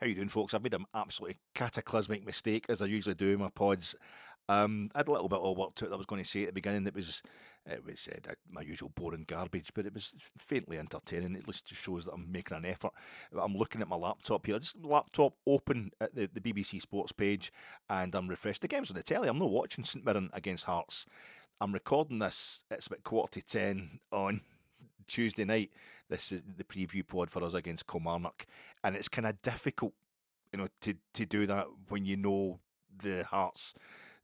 How you doing, folks? I've made an absolutely cataclysmic mistake, as I usually do in my pods. I had a little bit of work to it that I was going to say at the beginning. It was my usual boring garbage, but it was faintly entertaining. At least shows that I'm making an effort. I'm looking at my laptop here. Just laptop open at the BBC Sports page, and I'm refreshed. The game's on the telly. I'm not watching St Mirren against Hearts. I'm recording this. It's about 9:45 on Tuesday night. This is the preview pod for us against Kilmarnock, and it's kind of difficult, to do that when you know the Hearts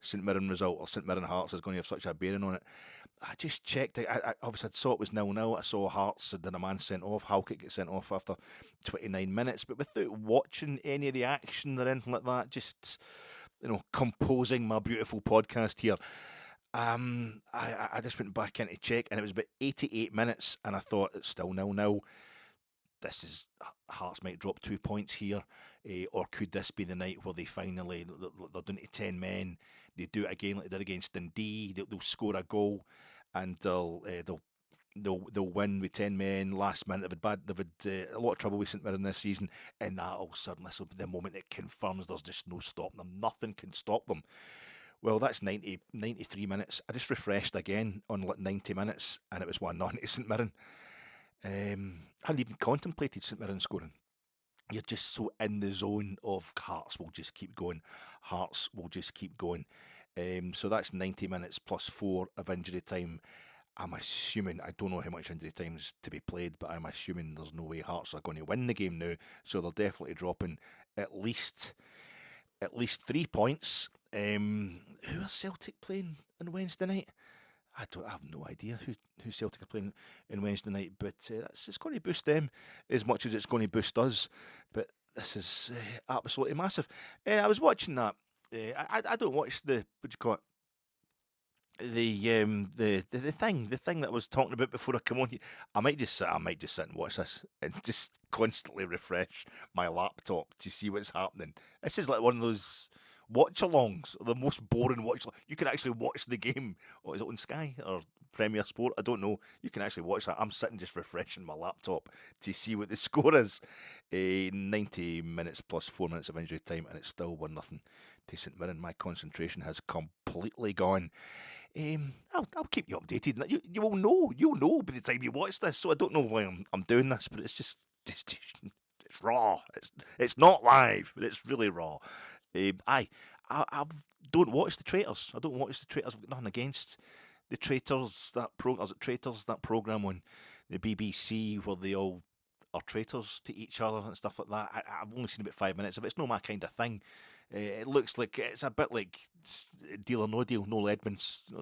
St Mirren result or St Mirren Hearts is going to have such a bearing on it. I just checked. I obviously saw it was 0-0. I saw Hearts had a man sent off. Halkett get sent off after 29 minutes, but without watching any of the action or anything like that, just composing my beautiful podcast here. I just went back in to check, and it was about 88 minutes, and I thought it's still 0-0. This is Hearts might drop 2 points here, or could this be the night where they finally they're down to 10 men? They do it again like they did against Dundee. They'll score a goal, and they'll win with 10 men last minute. They've had a lot of trouble with St Mirren this season, and that all of a sudden this will be the moment it confirms there's just no stopping them. Nothing can stop them. Well, that's 93 minutes. I just refreshed again on 90 minutes, and it was 1-0 to St Mirren. I hadn't even contemplated St Mirren scoring. You're just so in the zone of Hearts will just keep going. Hearts will just keep going. So that's 90 minutes plus 4 of injury time. I'm assuming, I don't know how much injury time is to be played, but I'm assuming there's no way Hearts are going to win the game now. So they're definitely dropping at least 3 points. Who are Celtic playing on Wednesday night? I have no idea who Celtic are playing on Wednesday night, but it's going to boost them as much as it's going to boost us. But this is absolutely massive. I was watching that. I don't watch the what do you call it? The thing that I was talking about before I come on here. I might just sit and watch this and just constantly refresh my laptop to see what's happening. This is like one of those watch-alongs, the most boring watch. You can actually watch the game. Oh, is it on Sky or Premier Sport? I don't know. You can actually watch that. I'm sitting just refreshing my laptop to see what the score is. 90 minutes plus 4 minutes of injury time, and it's still 1-0 to St Mirren. My concentration has completely gone. I'll keep you updated. You will know. You'll know by the time you watch this. So I don't know why I'm doing this, but it's just it's raw. It's not live, but it's really raw. I don't watch the Traitors. I don't watch the Traitors. I've got nothing against the Traitors. That program on the BBC where they all are traitors to each other and stuff like that. I've only seen about 5 minutes of it. It's not my kind of thing. It looks like it's a bit like Deal or No Deal. Noel Edmonds,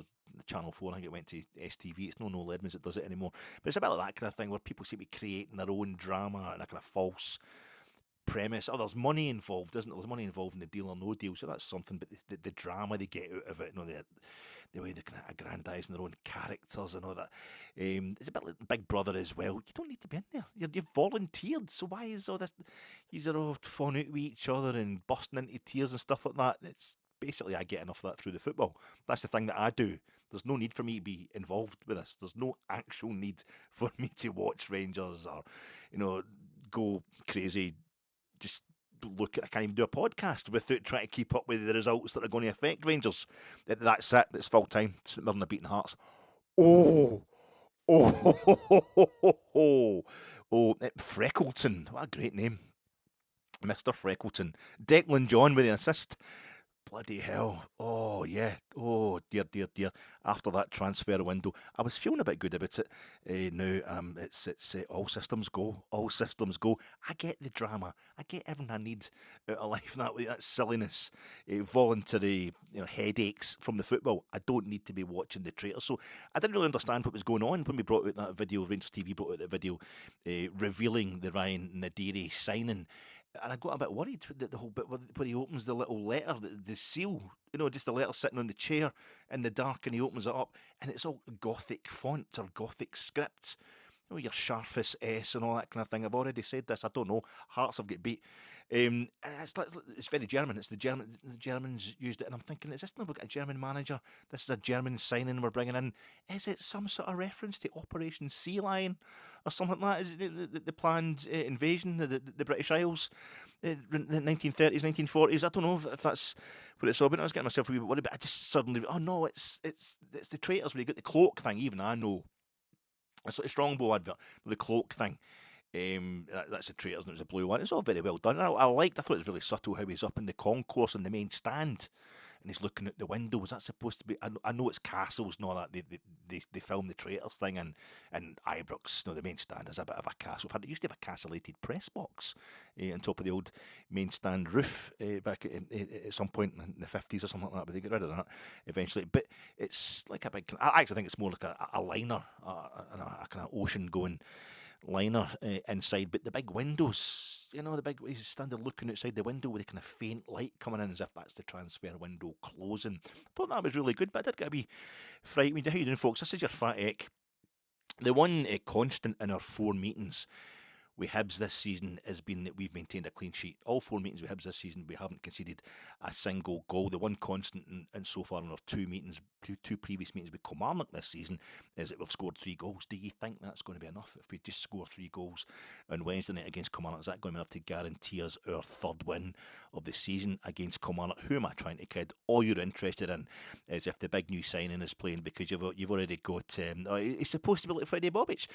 Channel 4, I think it went to STV. It's no Noel Edmonds that does it anymore. But it's a bit like that kind of thing where people seem to be creating their own drama and a kind of false premise. Oh, there's money involved, isn't there? There's money involved in the Deal or No Deal, so that's something. But the drama they get out of it, the way they're kind of aggrandising their own characters and all that. It's a bit like Big Brother as well. You don't need to be in there. You've volunteered, so why is all this? You're all fun out with each other and busting into tears and stuff like that. It's basically I get enough of that through the football. That's the thing that I do. There's no need for me to be involved with this. There's no actual need for me to watch Rangers or, go crazy. Just look at, I can't even do a podcast without trying to keep up with the results that are going to affect Rangers. That's it. It's full time. St Mirren are beating Hearts. Oh, Freckleton. What a great name. Mr. Freckleton. Declan John with the assist. Bloody hell. Oh, yeah. Oh, dear. After that transfer window, I was feeling a bit good about it. Now, it's all systems go. All systems go. I get the drama. I get everything I need out of life. That silliness. Voluntary headaches from the football. I don't need to be watching the Traitors. So I didn't really understand what was going on when we brought out that video. Rangers TV brought out that video revealing the Ryan Nadiri signing. And I got a bit worried that the whole bit where he opens the little letter, the seal, just the letter sitting on the chair in the dark, and he opens it up, and it's all Gothic font or Gothic script. Your sharpest S and all that kind of thing. I've already said this. I don't know. Hearts have got beat. And it's very German. It's the Germans used it, and I'm thinking, is this not a German manager? This is a German signing we're bringing in. Is it some sort of reference to Operation Sea Lion or something like that? Is it the planned invasion of the British Isles? the 1930s, 1940s. I don't know if that's what it's all about. I was getting myself a wee bit worried, but I just suddenly, oh no, it's the traitors. When you get the cloak thing, even I know. It's like a Strongbow advert, the cloak thing. That's the traitors, and it was a blue one. It's all very well done. I thought it was really subtle how he's up in the concourse in the main stand, and he's looking at the window. Was that supposed to be? I know it's castles and all that. They film the traitors thing, and Ibrox, the main stand is a bit of a castle. They used to have a castellated press box on top of the old main stand roof back at some point in the 50s or something like that, but they get rid of that eventually. But it's like a big. I actually think it's more like a liner, a kind of ocean going liner inside, but the big windows, he's standing looking outside the window with a kind of faint light coming in as if that's the transfer window closing. Thought that was really good, but I did get a wee frightened. How you doing, folks? This is your Fat Eck. The one constant in our 4 meetings with Hibs this season has been that we've maintained a clean sheet. All 4 meetings with Hibs this season, we haven't conceded a single goal. The one constant in so far in our 2 previous meetings with Kilmarnock this season is that we've scored 3 goals. Do you think that's going to be enough? If we just score 3 goals on Wednesday night against Kilmarnock, is that going to be enough to guarantee us our 3rd win of the season against Kilmarnock? Who am I trying to kid? All you're interested in is if the big new signing is playing, because you've already got... he's supposed to be like Freddie Bobic.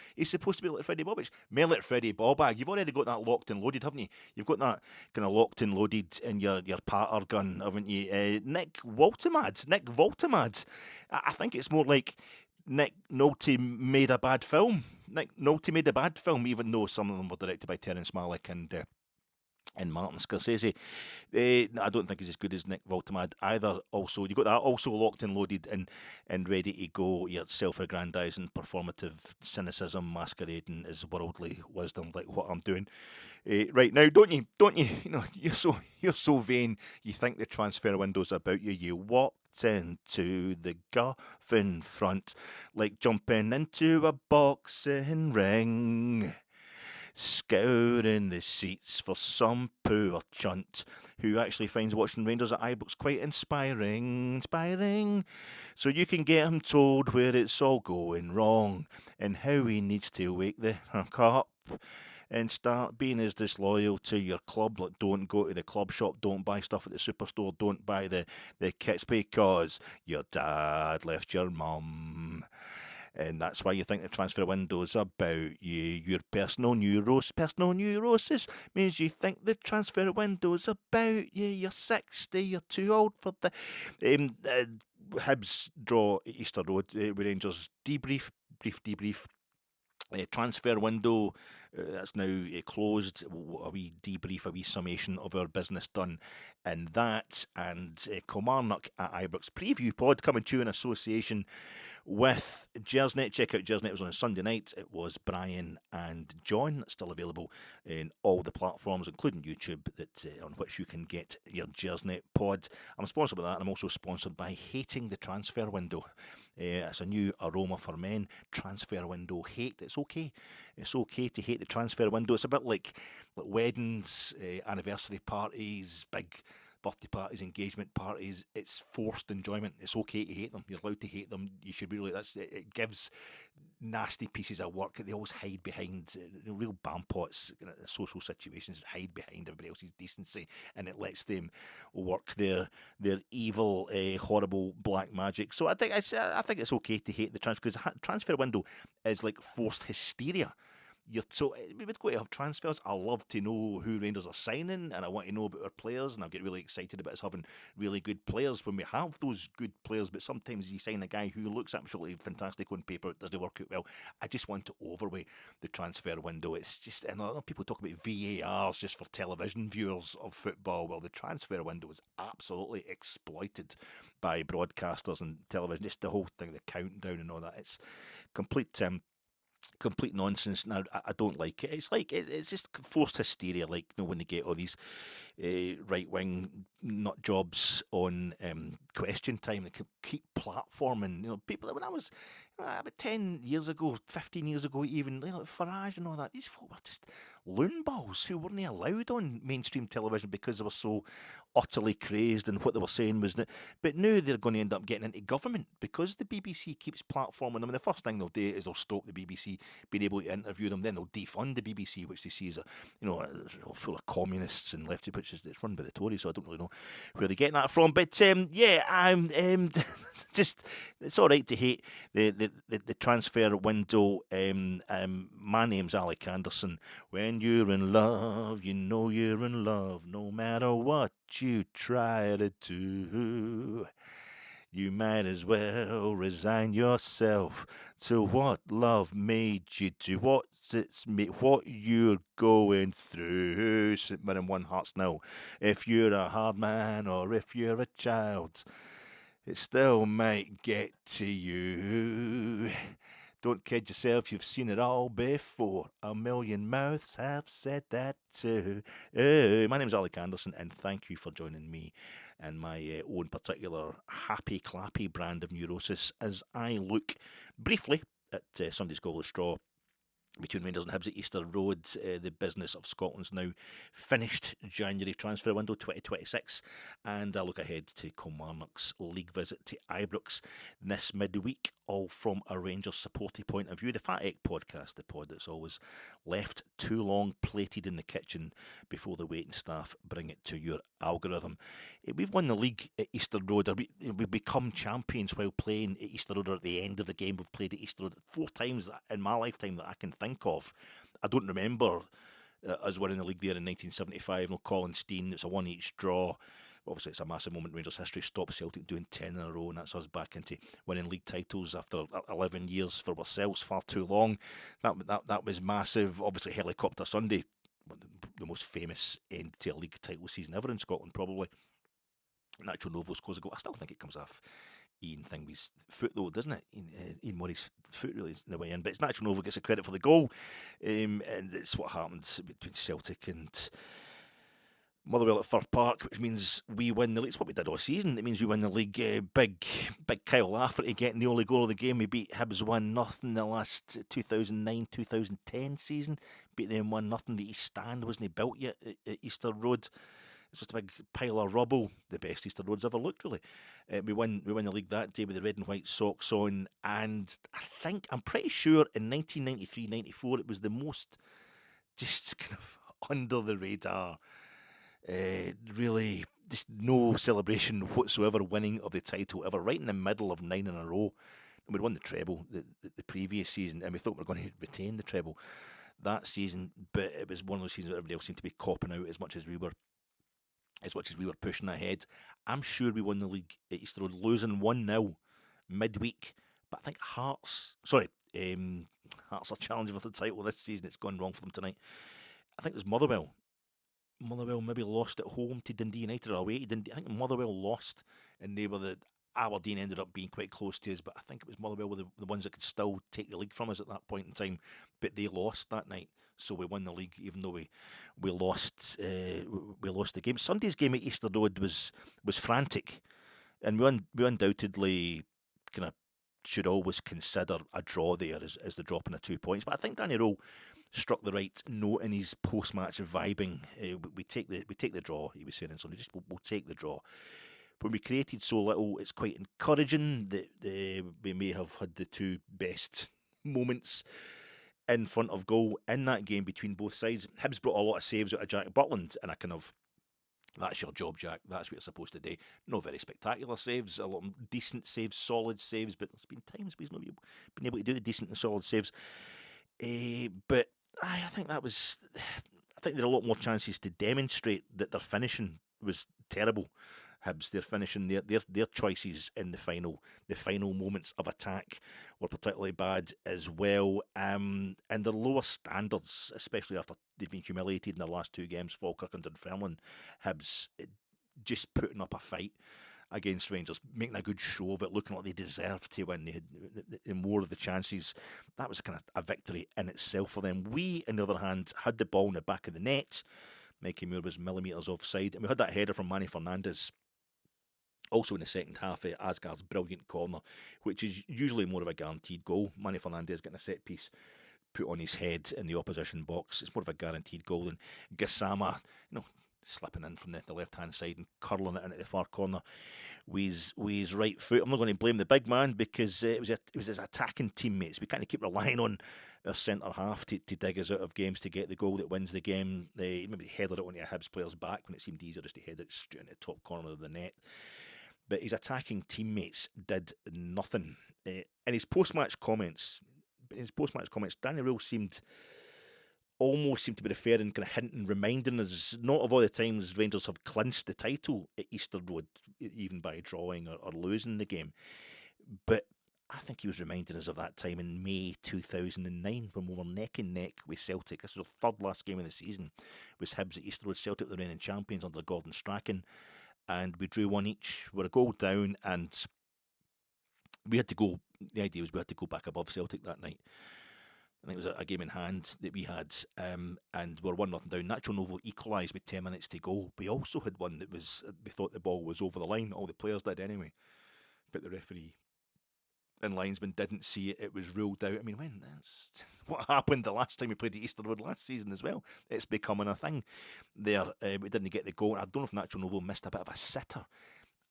More like Freddie Bobic. You've already got that locked and loaded, haven't you? You've got that kind of locked and loaded in your patter gun, haven't you? Nick Voltamad. I think it's more like Nick Nolte made a bad film. Even though some of them were directed by Terence Malick and Martin Scorsese. I don't think he's as good as Nick Voltamad either. Also, you got that also locked and loaded and ready to go. Your self-aggrandising, performative cynicism masquerading as worldly wisdom, like what I'm doing right now. Don't you? You're so vain. You think the transfer window's about you. You walked into the Goffin front like jumping into a boxing ring, scouring the seats for some poor chunt who actually finds watching Rangers at Ibrox quite inspiring. So you can get him told where it's all going wrong and how he needs to wake the heck up and start being as disloyal to your club. Like, don't go to the club shop, don't buy stuff at the superstore, don't buy the kits because your dad left your mum. And that's why you think the transfer window's about you. Your personal neurosis means you think the transfer window's about you. You're 60, you're too old for the... Hibs draw at Easter Road with Rangers. Brief debrief. Transfer window that's now closed. A wee debrief, a wee summation of our business done in that, and Kilmarnock at Ibrox preview pod coming to you in association with Gersnet. Check out Gersnet. It was on a Sunday night. It was Brian and John. That's still available in all the platforms, including YouTube, that on which you can get your Gersnet pod. I'm sponsored by that, and I'm also sponsored by Hating the Transfer Window. It's a new aroma for men. Transfer window hate. It's okay. It's okay to hate the transfer window. It's a bit like weddings, anniversary parties, big birthday parties, engagement parties. It's forced enjoyment. It's okay to hate them. You're allowed to hate them. You should really. It gives nasty pieces of work. They always hide behind real bampots, social situations, hide behind everybody else's decency, and it lets them work their evil, horrible black magic. So I think it's okay to hate the transfer, because the transfer window is like forced hysteria. We would go to have transfers. I love to know who Rangers are signing, and I want to know about our players, and I get really excited about us having really good players when we have those good players. But sometimes you sign a guy who looks absolutely fantastic on paper, it doesn't work out well. I just want to overweigh the transfer window. It's just, and a lot of people talk about VARs just for television viewers of football. Well, the transfer window is absolutely exploited by broadcasters and television. Just the whole thing, the countdown and all that. It's complete nonsense. Now, I don't like it. It's like it's just forced hysteria. Like, when they get all these right wing nut jobs on Question Time, they keep platforming. People. When I was about 10 years ago, 15 years ago, even Farage and all that, these folk were just loon balls who weren't allowed on mainstream television because they were so utterly crazed, and what they were saying was that. But now they're going to end up getting into government because the BBC keeps platforming them. And the first thing they'll do is they'll stop the BBC being able to interview them. Then they'll defund the BBC, which they see as full of communists and lefty, which is it's run by the Tories. So I don't really know where they're getting that from. But I'm just it's all right to hate the transfer window. My name's Alec Anderson. When you're in love, you know you're in love, no matter what you try to do. You might as well resign yourself to what love made you do. What you're going through. St Mirren 1 Hearts 0. If you're a hard man or if you're a child, it still might get to you. Don't kid yourself, you've seen it all before. A million mouths have said that too. My name's Alec Anderson, and thank you for joining me and my own particular happy clappy brand of neurosis as I look briefly at Sunday's goalless draw between Rangers and Hibs at Easter Road. The business of Scotland's now finished January transfer window 2026, and I look ahead to Kilmarnock's league visit to Ibrox this midweek, all from a Rangers supporting point of view. The Fat Egg podcast, the pod that's always left too long plated in the kitchen before the waiting staff bring it to your algorithm. We've won the league at Easter Road. We've become champions while playing at Easter Road, or at the end of the game. We've played at Easter Road 4 times in my lifetime that I can think of. I don't remember us winning the league there in 1975. No Colin Steen. It's a 1-each draw. Obviously, it's a massive moment in Rangers history. Stop Celtic doing 10 in a row, and that's us back into winning league titles after 11 years for ourselves. Far too long. That was massive. Obviously, Helicopter Sunday, the most famous end to a league title season ever in Scotland, probably. Nacho Novo scores a goal. I still think it comes off Ian Thingby's foot, though, doesn't it? Ian Murray's foot really is in the way in. But it's Nacho Novo gets the credit for the goal. And it's what happened between Celtic and Motherwell at Fir Park, which means we win the league. It's what we did all season. It means we win the league. Big Kyle Lafferty getting the only goal of the game. We beat Hibs 1-0 the last 2009-2010 season. Beat them 1-0. The East Stand wasn't built yet at Easter Road. It's just a big pile of rubble. The best Easter Road's ever looked, really. We win the league that day with the red and white socks on. And I'm pretty sure in 1993-94 it was the most just kind of under the radar. Really, just no celebration whatsoever, winning of the title ever, right in the middle of 9 in a row. And we'd won the treble the previous season, and we thought we were going to retain the treble that season. But it was one of those seasons where everybody else seemed to be copping out as much as we were pushing ahead. I'm sure we won the league at Easter Road, losing 1-0 midweek. But I think Hearts are challenging for the title this season. It's gone wrong for them tonight. I think it was Motherwell. Motherwell maybe lost at home to Dundee United or away to Dundee. I think Motherwell lost, and they were Aberdeen ended up being quite close to us, but I think it was Motherwell were the ones that could still take the league from us at that point in time, but they lost that night, so we won the league even though we lost the game. Sunday's game at Easter Road was frantic, and we undoubtedly kind of should always consider a draw there as the dropping of 2 points, but I think Danny Röhl struck the right note in his post-match vibing. We take the draw, he was saying on Sunday. We'll take the draw. When we created so little, it's quite encouraging that we may have had the two best moments in front of goal in that game between both sides. Hibs brought a lot of saves out of Jack Butland, and that's your job, Jack. That's what you're supposed to do. No very spectacular saves, a lot of decent saves, solid saves, but there's been times we've not been able to do the decent and solid saves. But I think there are a lot more chances to demonstrate that their finishing was terrible. Hibs, their finishing, their choices in the final moments of attack were particularly bad as well. And their lower standards, especially after they've been humiliated in their last 2 games, Falkirk and Dunfermline. Hibs just putting up a fight against Rangers, making a good show of it, looking like they deserved to win. They had more of the chances. That was a kind of a victory in itself for them. We, on the other hand, had the ball in the back of the net. Mikey Moore was millimetres offside, and we had that header from Manny Fernandes also in the second half of Asgard's brilliant corner, which is usually more of a guaranteed goal. Manny Fernandes getting a set piece put on his head in the opposition box. It's more of a guaranteed goal than Gassama, slipping in from the left-hand side and curling it into the far corner with his right foot. I'm not going to blame the big man because it was his attacking teammates. We can't keep relying on our centre half to dig us out of games to get the goal that wins the game. They maybe headed it onto a Hibs player's back when it seemed easier just to head it straight into the top corner of the net. But his attacking teammates did nothing. In his post-match comments, Danny Röhl almost seemed to be referring, kind of hinting, reminding us not of all the times Rangers have clinched the title at Easter Road, even by drawing or losing the game. But I think he was reminding us of that time in May 2009 when we were neck and neck with Celtic. This was the third last game of the season. It was Hibs at Easter Road. Celtic, the reigning champions under Gordon Strachan. And we drew one each. We were a goal down, and we had to go. The idea was we had to go back above Celtic that night. I think it was a game in hand that we had, and we were 1-0 down. Nacho Novo equalised with 10 minutes to go. We also had one that we thought the ball was over the line. All the players did anyway, but the referee and linesman didn't see it. It was ruled out. I mean, that's what happened the last time we played at Easter Road last season as well. It's becoming a thing there. We didn't get the goal. I don't know if Nacho Novo missed a bit of a sitter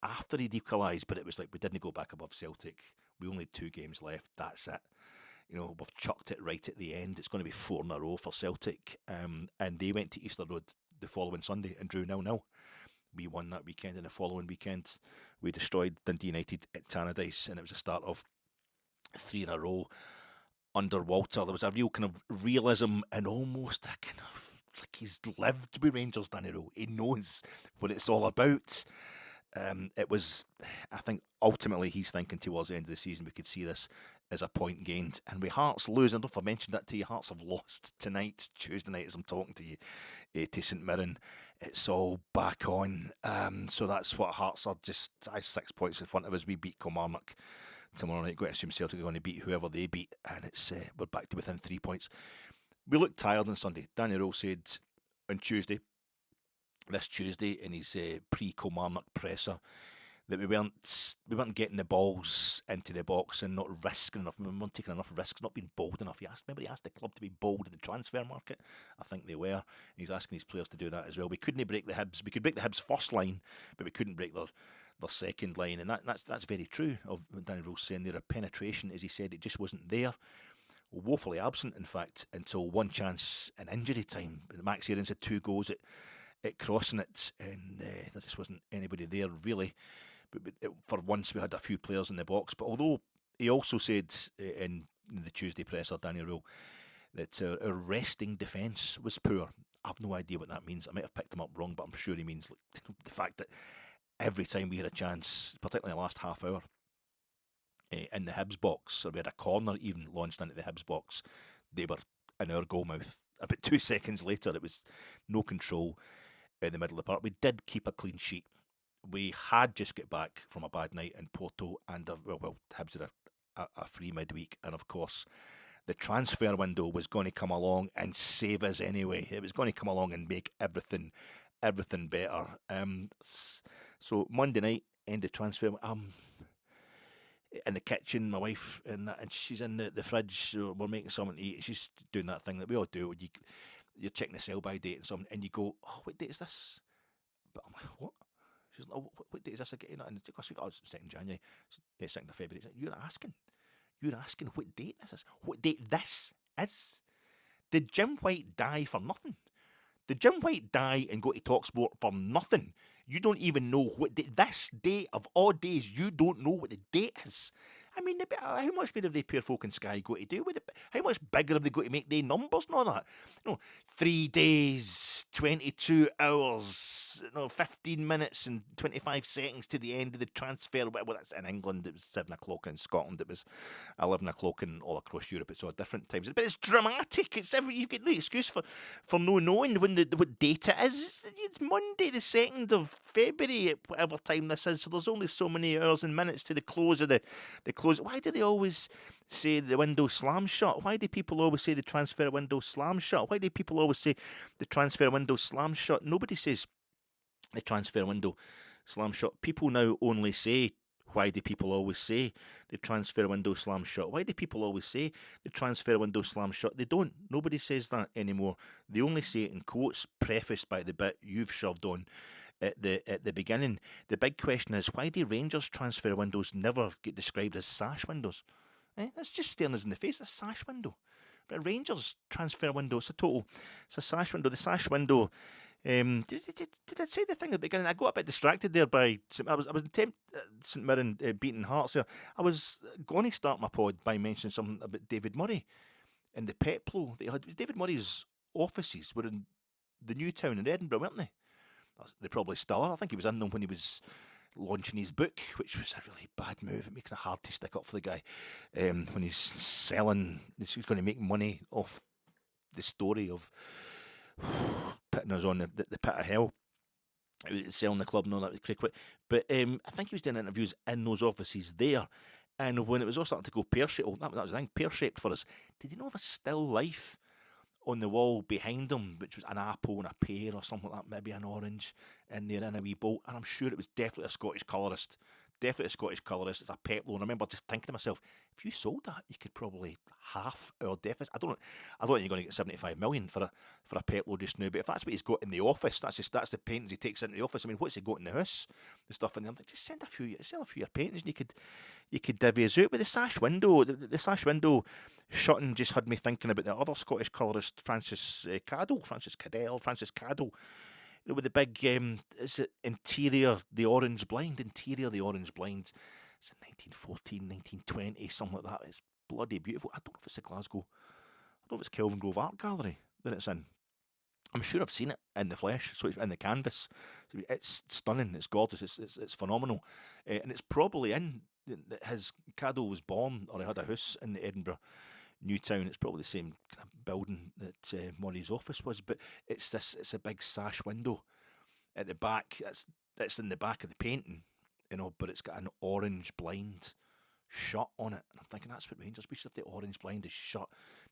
after he'd equalised, but it was like we didn't go back above Celtic. We only had 2 games left. That's it. We've chucked it right at the end. It's going to be 4 in a row for Celtic. And they went to Easter Road the following Sunday and drew 0-0. We won that weekend, and the following weekend we destroyed Dundee United at Tannadice, and it was a start of 3 in a row under Walter. There was a real kind of realism and almost a kind of like he's lived with Rangers, Danny Röhl. He knows what it's all about. It was, I think, ultimately he's thinking towards the end of the season we could see this as a point gained. And with Hearts losing, I don't know if I mentioned that to you, Hearts have lost tonight, Tuesday night, as I'm talking to you, to St Mirren. It's all back on. So that's what Hearts are just 6 points in front of us. We beat Kilmarnock tomorrow night. Go to assume Celtic are going to beat whoever they beat, and it's we're back to within 3 points. We looked tired on Sunday. Danny Röhl said on this Tuesday in his pre-Kilmarnock presser, that we weren't getting the balls into the box and not risking enough. We weren't taking enough risks, not being bold enough. He asked the club to be bold in the transfer market. I think they were. And he's asking his players to do that as well. We couldn't break the Hibs. We could break the Hibs' first line, but we couldn't break their second line. And that's very true of Danny Röhl saying their penetration, as he said, it just wasn't there. Woefully absent, in fact, until one chance in injury time. Max Aarons had 2 goals at crossing it, and there just wasn't anybody there really. But for once we had a few players in the box. But although he also said in the Tuesday presser, Danny Röhl, that our resting defence was poor. I have no idea what that means. I might have picked him up wrong, but I'm sure he means the fact that every time we had a chance, particularly in the last half hour, in the Hibs box, or we had a corner even launched into the Hibs box, they were in our goal mouth. About 2 seconds later, it was no control in the middle of the park. We did keep a clean sheet. We had just got back from a bad night in Porto, and Hibs had a free midweek, and of course the transfer window was going to come along and save us anyway. It was going to come along and make everything better. So Monday night, end of transfer. In the kitchen, my wife, and she's in the fridge. So we're making something to eat. She's doing that thing that we all do when you're checking the sell-by date and something, and you go, "Oh, what date is this?" But I'm like, "What?" She's like, "Oh, what date is this again?" And it's 2nd January, 2nd of February. Like, You're asking what date this is? What date this is? Did Jim White die for nothing? Did Jim White die and go to TalkSport for nothing? You don't even know what this day of all days, you don't know what the date is. I mean, how much more have they poor folk in Sky got to do with it? How much bigger have they got to make their numbers and all that? 3 days, 22 hours, 15 minutes and 25 seconds to the end of the transfer. Well, that's in England. It was 7 o'clock. In Scotland, it was 11 o'clock, and all across Europe, it's all different times. But it's dramatic. You've got no excuse for no knowing what date it is. It's Monday, the 2nd of February, at whatever time this is. So there's only so many hours and minutes to the close of the close. Why do they always say the window slammed shut? Why do people always say the transfer window slammed shut? Why do people always say the transfer window slammed shut? Nobody says the transfer window slammed shut. People now only say Why do people always say the transfer window slams shut? Why do people always say the transfer window slams shut? They don't. Nobody says that anymore. They only say it in quotes, prefaced by the bit you've shoved on at the beginning. The big question is, why do Rangers transfer windows never get described as sash windows? That's just staring us in the face. A sash window. But Rangers transfer window, it's a sash window. The sash window. Did I say the thing at the beginning? I got a bit distracted there by I was in St Mirren beating Hearts there. I was going to start my pod by mentioning something about David Murray and the Peplo that he had. David Murray's offices were in the new town in Edinburgh, weren't they? They probably still are. I think he was in them when he was launching his book, which was a really bad move. It makes it hard to stick up for the guy when he's selling. He's going to make money off the story of putting us on the pit of hell, selling the club and all that quick. But I think he was doing interviews in those offices there. And when it was all starting to go pear-shaped, that was the thing, pear-shaped for us. Did he know of a still life on the wall behind him, which was an apple and a pear or something like that, maybe an orange in there in a wee bolt? And I'm sure it was definitely a Scottish colourist. Definitely a Scottish colourist. It's a Peplo. And I remember just thinking to myself, if you sold that, you could probably half our deficit. I don't think you're going to get 75 million for a Peplo just now. But if that's what he's got in the office, that's the paintings he takes into the office. I mean, what's he got in the house? The stuff in there. Just sell a few of your paintings, and you could divvy us out. But the sash window, the sash window shutting just had me thinking about the other Scottish colourist, Francis Cadell, with the big, is it Interior, the Orange Blind? Interior, the Orange Blind. It's 1914, 1920, something like that. It's bloody beautiful. I don't know if it's a Glasgow. I don't know if it's Kelvin Grove Art Gallery that it's in. I'm sure I've seen it in the flesh, so it's in the canvas. It's stunning, it's gorgeous, it's phenomenal. And it's probably in his Cadell was born, or he had a house in the Edinburgh Newtown. It's probably the same kind of building that Murray's office was, but it's a big sash window at the back. That's in the back of the painting, but it's got an orange blind shut on it. And I'm thinking that's what Rangers, we should have the orange blind is shut.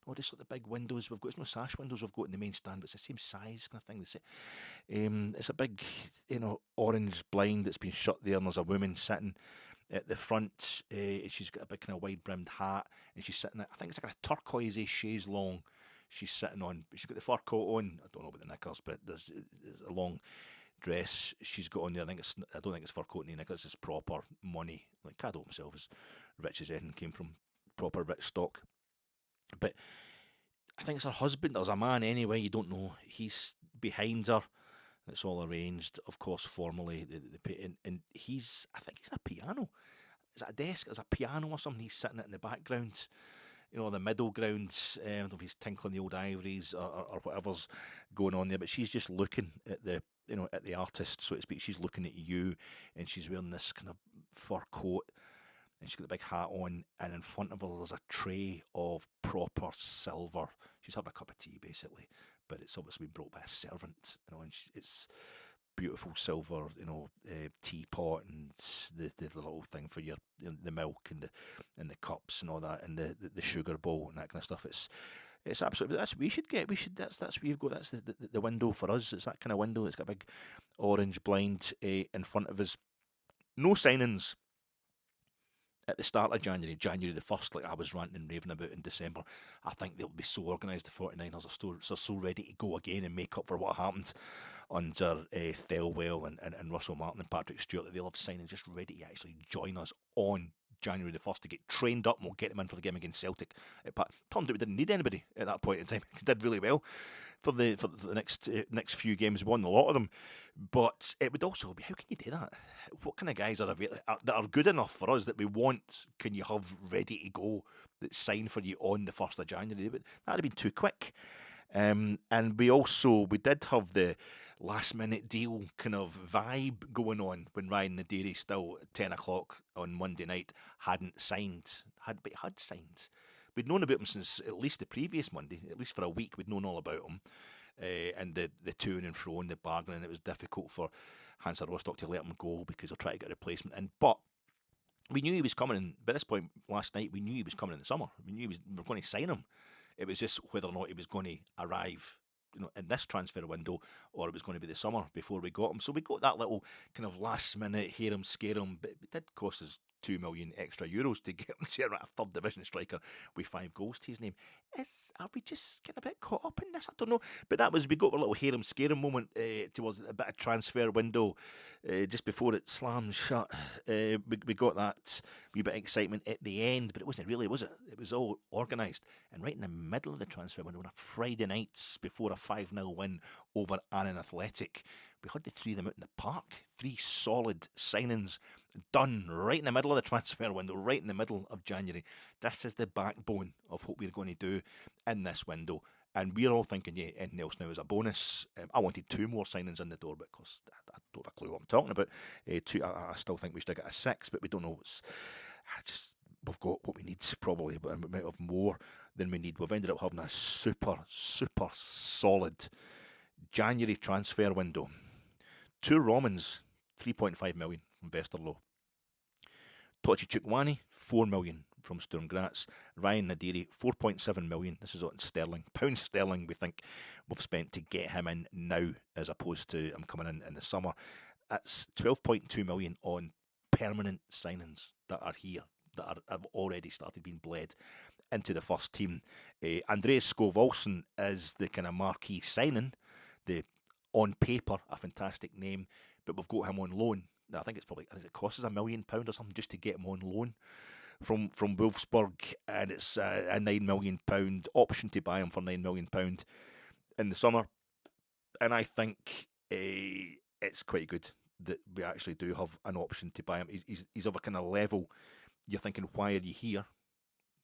No, just like the big windows we've got. It's no sash windows we've got in the main stand, but it's the same size kind of thing. It's a big, orange blind that's been shut there, and there's a woman sitting at the front. She's got a big kind of wide brimmed hat, and she's sitting. I think it's like a turquoise chaise longue she's sitting on. But she's got the fur coat on. I don't know about the knickers, but there's a long dress she's got on there. I don't think it's fur coat and knickers. It's proper money. Like Cadell himself is rich as anything, came from proper rich stock. But I think it's her husband. There's a man anyway. You don't know. He's behind her. It's all arranged, of course, formally. And he's, I think he's a piano. Is that a desk? Is a piano or something? He's sitting in the background, the middle ground. I don't know if he's tinkling the old ivories or whatever's going on there. But she's just looking at at the artist, so to speak. She's looking at you, and she's wearing this kind of fur coat, and she's got the big hat on, and in front of her there's a tray of proper silver. She's having a cup of tea, basically, but it's obviously been brought by a servant, and it's beautiful silver, teapot, and the little thing for your the milk and the cups and all that, and the sugar bowl and that kind of stuff. It's absolutely, that's what we should get. That's what you've got. That's the window for us. It's that kind of window. It's got a big orange blind in front of us. No signings at the start of January the 1st, like I was ranting and raving about in December. I think they'll be so organised, the 49ers are so ready to go again and make up for what happened under Thelwell and Russell Martin and Patrick Stewart, that they'll have signings just ready to actually join us on January the 1st to get trained up, and we'll get them in for the game against Celtic. Turned out we didn't need anybody at that point in time. We did really well for the next few games. We won a lot of them, but it would also be, how can you do that? What kind of guys are that are good enough for us that we want? Can you have ready to go that sign for you on the 1st of January? But that'd have been too quick. And we did have the last minute deal kind of vibe going on when Ryan Nadiri, still at 10 o'clock on Monday night, hadn't signed. Had signed. We'd known about him since at least the previous Monday. At least for a week we'd known all about him. And the to and fro and the bargaining. It was difficult for Hansa Rostock to let him go because they're trying to get a replacement in. But we knew he was coming in. By this point last night, we knew he was coming in the summer. We were going to sign him. It was just whether or not he was going to arrive in this transfer window, or it was going to be the summer before we got him. So we got that little kind of last minute hear him, scare him, but it did cost us €2 million extra to get him to a third division striker with 5 goals to his name. Are we just getting a bit caught up in this? I don't know. But we got a little hear him, scare him moment towards a bit of transfer window just before it slams shut. We got that wee bit of excitement at the end, but it wasn't really, was it? It was all organised. And right in the middle of the transfer window, on a Friday night before a 5-0 win over Annan Athletic, we had the 3 of them out in the park. 3 solid signings done right in the middle of the transfer window, right in the middle of January. This is the backbone of what we're going to do in this window. And we're all thinking, yeah, anything else now is a bonus. I wanted 2 more signings in the door, because I don't have a clue what I'm talking about. I still think we should get a 6, but we don't know. We've got what we need, probably, but we might have more than we need. We've ended up having a super, super solid January transfer window. 2 Romans, 3.5 million from Westerlo. Tochi Chukwani, 4 million from Sturm Graz. Ryan Nadiri, 4.7 million. This is on sterling. Pound sterling, we think we've spent to get him in now, as opposed to him coming in the summer. That's 12.2 million on permanent signings that are here, that have already started being bled into the first team. Andreas Skov Olsen is the kind of marquee signing, on paper a fantastic name, but we've got him on loan. Now, I think it costs us £1 million or something just to get him on loan from Wolfsburg, and it's a £9 million option to buy him for £9 million in the summer. And I think it's quite good that we actually do have an option to buy him. He's of a kind of level you're thinking, why are you here?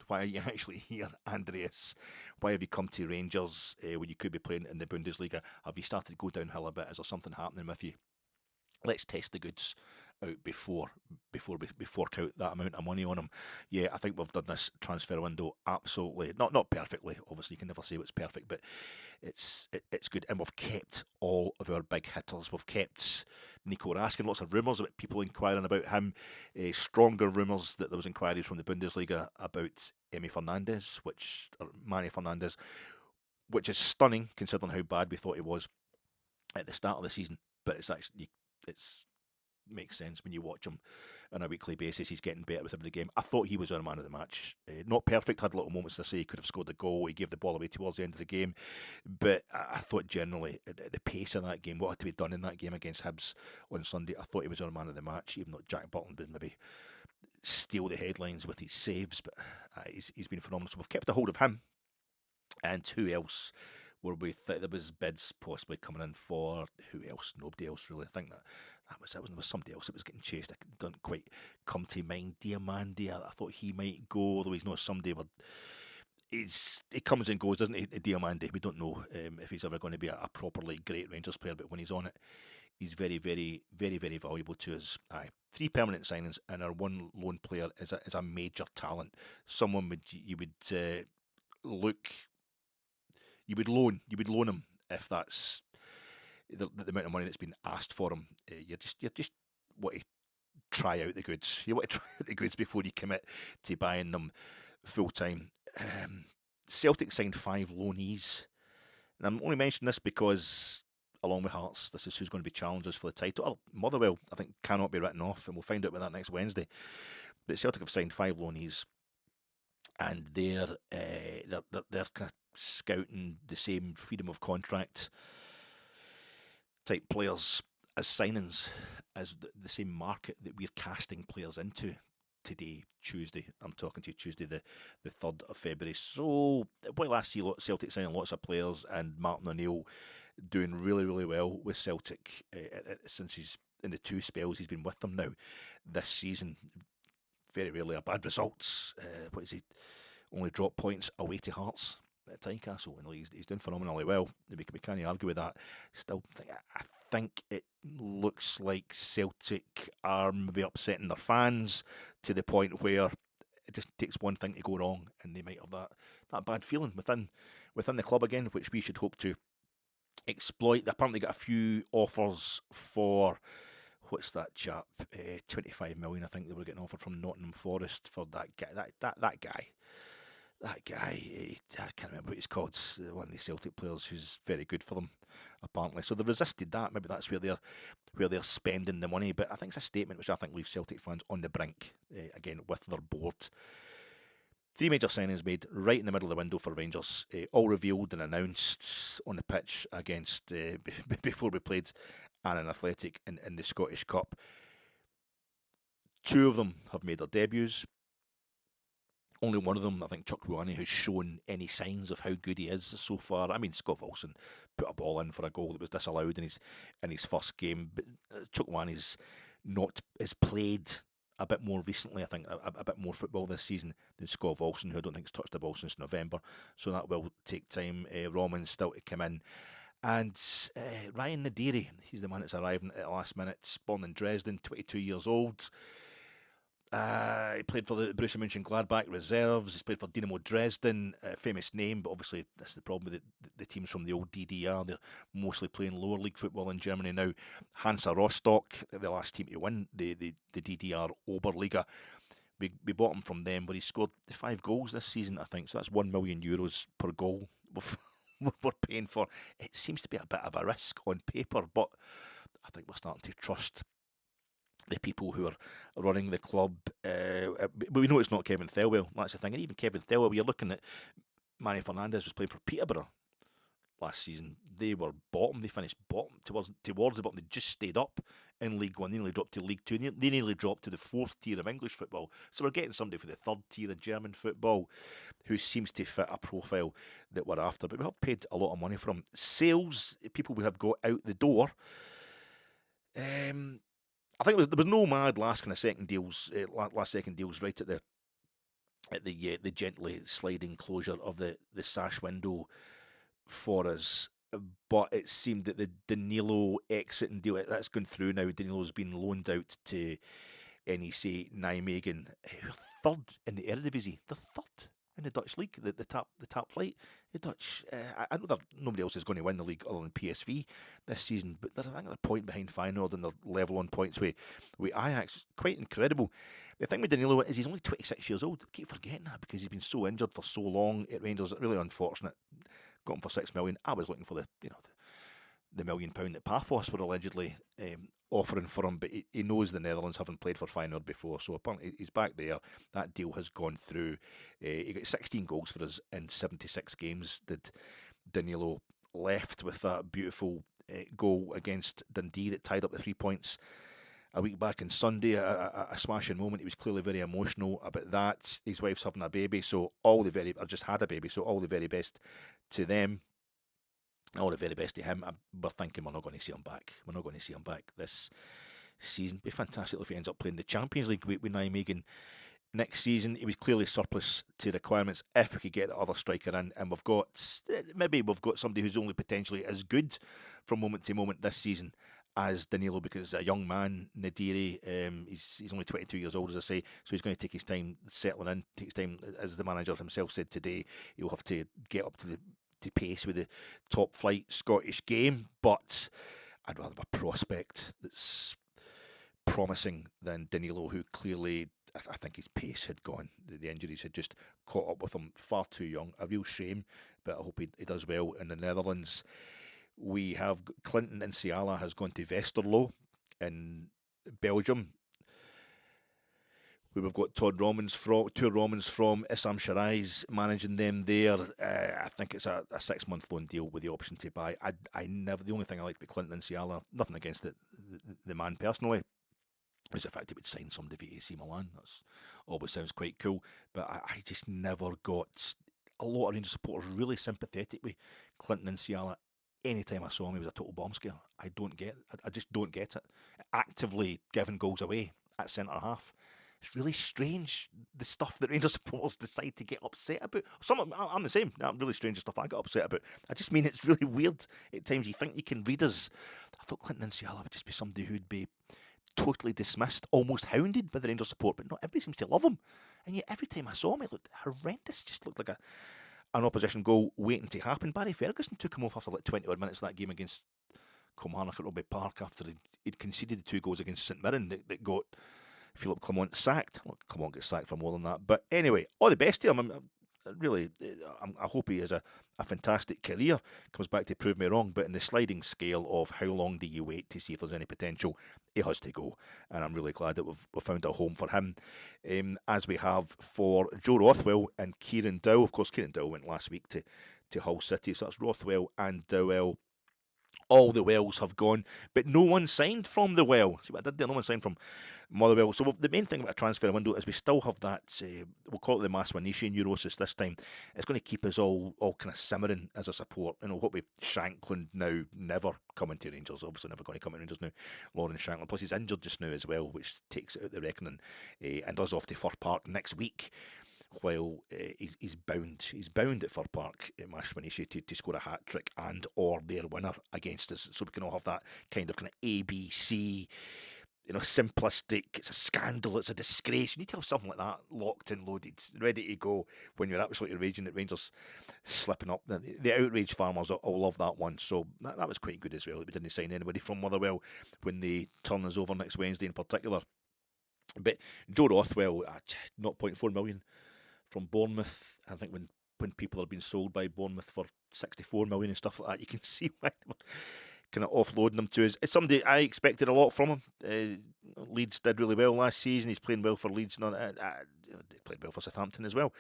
Why are you actually here, Andreas? Why have you come to Rangers when you could be playing in the Bundesliga? Have you started to go downhill a bit? Is there something happening with you? Let's test the goods out before we fork out that amount of money on him. Yeah, I think we've done this transfer window absolutely, not perfectly. Obviously, you can never say what's perfect, but it's good. And we've kept all of our big hitters. We've kept Nico Raskin. Lots of rumours about people inquiring about him. Stronger rumours that there was inquiries from the Bundesliga about Manny Fernandes, which is stunning considering how bad we thought he was at the start of the season. But it's makes sense when you watch him on a weekly basis. He's getting better with every game. I thought he was our man of the match. Not perfect, had little moments to say he could have scored the goal, he gave the ball away towards the end of the game, but I thought generally the pace of that game, what had to be done in that game against Hibs on Sunday, I thought he was our man of the match, even though Jack Butland would maybe steal the headlines with his saves, but he's been phenomenal. So we've kept a hold of him. And who else were we? There was bids possibly coming in for. Who else? Nobody else really. I think that was it. There was somebody else that was getting chased. I don't quite come to mind. Diamandi, I thought he might go, although he's not somebody where he comes and goes, doesn't he? Diamandi. We don't know if he's ever going to be a properly great Rangers player, but when he's on it, he's very, very, very, very valuable to us. 3 permanent signings, and our 1 loan player is a major talent. Someone you would loan him if that's the amount of money that's been asked for him. You just want to try out the goods. You want to try out the goods before you commit to buying them full time. Celtic signed 5 loanees, and I'm only mentioning this because, along with Hearts, this is who's going to be challengers for the title. Motherwell, I think, cannot be written off, and we'll find out about that next Wednesday. But Celtic have signed 5 loanees, and they're kind of scouting the same freedom of contract type players as signings, as the same market that we're casting players into today, Tuesday. I'm talking to you Tuesday, the 3rd of February. So while I see Celtic signing lots of players and Martin O'Neill doing really, really well with Celtic since he's in the 2 spells he's been with them now this season, very rarely a bad result. What is he? Only drop points away to Hearts at Tynecastle, and he's doing phenomenally well. We can't argue with that. Still, I think it looks like Celtic are maybe upsetting their fans to the point where it just takes one thing to go wrong, and they might have that bad feeling within the club again, which we should hope to exploit. They apparently got a few offers for. What's that chap? 25 million, I think they were getting offered from Nottingham Forest for that guy. That guy. that guy, I can't remember what he's called, one of the Celtic players who's very good for them, apparently. So they resisted that. Maybe that's where they're spending the money. But I think it's a statement which I think leaves Celtic fans on the brink, again, with their board. 3 major signings made right in the middle of the window for Rangers, all revealed and announced on the pitch against before we played Annan Athletic in the Scottish Cup. 2 of them have made their debuts. Only one of them, I think, Chukwueze, has shown any signs of how good he is so far. I mean, Scott Wilson put a ball in for a goal that was disallowed in his first game, but Chukwueze's has played a bit more recently, I think, a bit more football this season than Scott Wilson, who I don't think has touched the ball since November. So that will take time. Roman's still to come in. And Ryan Nadiri, he's the man that's arriving at the last minute, born in Dresden, 22 years old. He played for the Borussia Mönchengladbach reserves. He's played for Dynamo Dresden, famous name, but obviously that's the problem with the teams from the old DDR. They're mostly playing lower league football in Germany now. Hansa Rostock, the last team to win the DDR Oberliga. We bought him from them, but he scored 5 goals this season, I think. So that's €1 million per goal we're paying for. It seems to be a bit of a risk on paper, but I think we're starting to trust the people who are running the club. But we know it's not Kevin Thelwell. That's the thing. And even Kevin Thelwell, you're looking at Manny Fernandez was playing for Peterborough last season. They were bottom. They finished bottom towards the bottom. They just stayed up in League One. They nearly dropped to League Two. They nearly dropped to the 4th tier of English football. So we're getting somebody for the 3rd tier of German football who seems to fit a profile that we're after. But we have paid a lot of money for him. Sales, people we have got out the door. I think there was no mad last second deals right at the gently sliding closure of the sash window for us. But it seemed that the Danilo exit and deal that's gone through now. Danilo's been loaned out to NEC Nijmegen, 3rd in the Eredivisie. They're 3rd in the Dutch league, the top flight. The Dutch, I know that nobody else is going to win the league other than PSV this season, but I think they're a point behind Feyenoord and they're level on points with Ajax. Quite incredible. The thing with Danilo is he's only 26 years old. I keep forgetting that because he's been so injured for so long at Rangers. Really unfortunate. Got him for $6 million. I was looking for the £1 million that Paphos were allegedly offering for him, but he knows the Netherlands, having played for Feyenoord before, so apparently he's back there. That deal has gone through. He got 16 goals for us in 76 games. Did Danilo, left with that beautiful goal against Dundee that tied up the 3 points a week back on Sunday, a smashing moment. He was clearly very emotional about that. His wife's having a baby, so just had a baby, so all the very best to them. All the very best to him. We're thinking we're not going to see him back. We're not going to see him back this season. It'd be fantastic if he ends up playing the Champions League with Nijmegen next season. He was clearly surplus to requirements if we could get the other striker in. And we've got somebody who's only potentially as good from moment to moment this season as Danilo, because a young man, Nadiri, he's only 22 years old, as I say, so he's going to take his time settling in, take his time, as the manager himself said today. He'll have to get up to pace with the top flight Scottish game, but I'd rather have a prospect that's promising than Danilo, who clearly, I think his pace had gone. The injuries had just caught up with him, far too young. A real shame, but I hope he does well in the Netherlands. We have Clinton Insiala has gone to Westerlo in Belgium. We've got two Romans from Issam Shiraz managing them there. I think it's a 6-month loan deal with the option to buy. The only thing I liked about Clinton Insiala, nothing against the man personally, is the fact he would sign somebody for AC Milan. That always sounds quite cool. But I just never got a lot of Rangers supporters really sympathetic with Clinton Insiala. Anytime I saw him, he was a total bomb scare. I just don't get it. Actively giving goals away at centre half. It's really strange, the stuff that Rangers supporters decide to get upset about. I'm the same. I'm really strange the stuff I get upset about. I just mean it's really weird at times. You think you can read us. I thought Clinton Insiala would just be somebody who'd be totally dismissed, almost hounded by the Rangers support, but not everybody seems to love him. And yet every time I saw him, it looked horrendous. Just looked like an opposition goal waiting to happen. Barry Ferguson took him off after like 20 odd minutes of that game against Kilmarnock at Rugby Park after he'd conceded the 2 goals against St Mirren that got Philip Clement sacked. Well, Clement gets sacked for more than that. But anyway, all the best to him. really, I hope he has a fantastic career, comes back to prove me wrong, but in the sliding scale of how long do you wait to see if there's any potential, he has to go. And I'm really glad that we've found a home for him, as we have for Joe Rothwell and Kieran Dowell. Of course, Kieran Dowell went last week to Hull City, so that's Rothwell and Dowell. All the Wells have gone, but no one signed from the Well. See what I did there? No one signed from Motherwell. So the main thing about a transfer window is we still have that, we'll call it the Maswanesian neurosis this time. It's going to keep us all kind of simmering as a support. You know, what with Shankland now never coming to Rangers, obviously never going to come to Rangers now, Lauren Shankland. Plus he's injured just now as well, which takes it out the reckoning, and does off to Fir Park next week. While he's bound at Fir Park at Mashwinishi to score a hat trick and or their winner against us, so we can all have that kind of ABC, simplistic. It's a scandal, it's a disgrace. You need to have something like that locked and loaded, ready to go when you're absolutely raging at Rangers slipping up. The outraged farmers all love that one, so that was quite good as well. We didn't sign anybody from Motherwell when they turn us over next Wednesday in particular. But Joe Rothwell, 0.4 million. From Bournemouth. I think when people are being sold by Bournemouth for 64 million and stuff like that, you can see why they were kind of offloading them to us. It's somebody I expected a lot from him. Leeds did really well last season. He's playing well for Leeds. He played well for Southampton as well.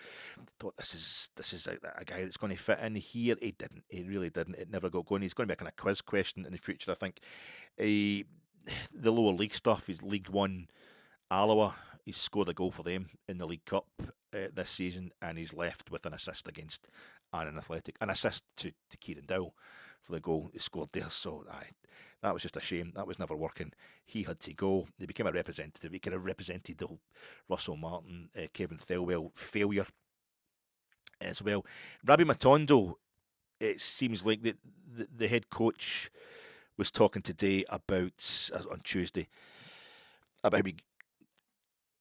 Thought this is a guy that's going to fit in here. He didn't. He really didn't. It never got going. He's going to be a kind of quiz question in the future, I think. The lower league stuff is League One. Alloa, he's scored a goal for them in the League Cup this season, and he's left with an assist against Annan Athletic. An assist to Kieran Dowell for the goal he scored there. So that was just a shame. That was never working. He had to go. He became a representative. He kind of represented the whole Russell Martin, Kevin Thelwell failure as well. Rabbi Matondo, it seems like the head coach was talking today about, on Tuesday, about how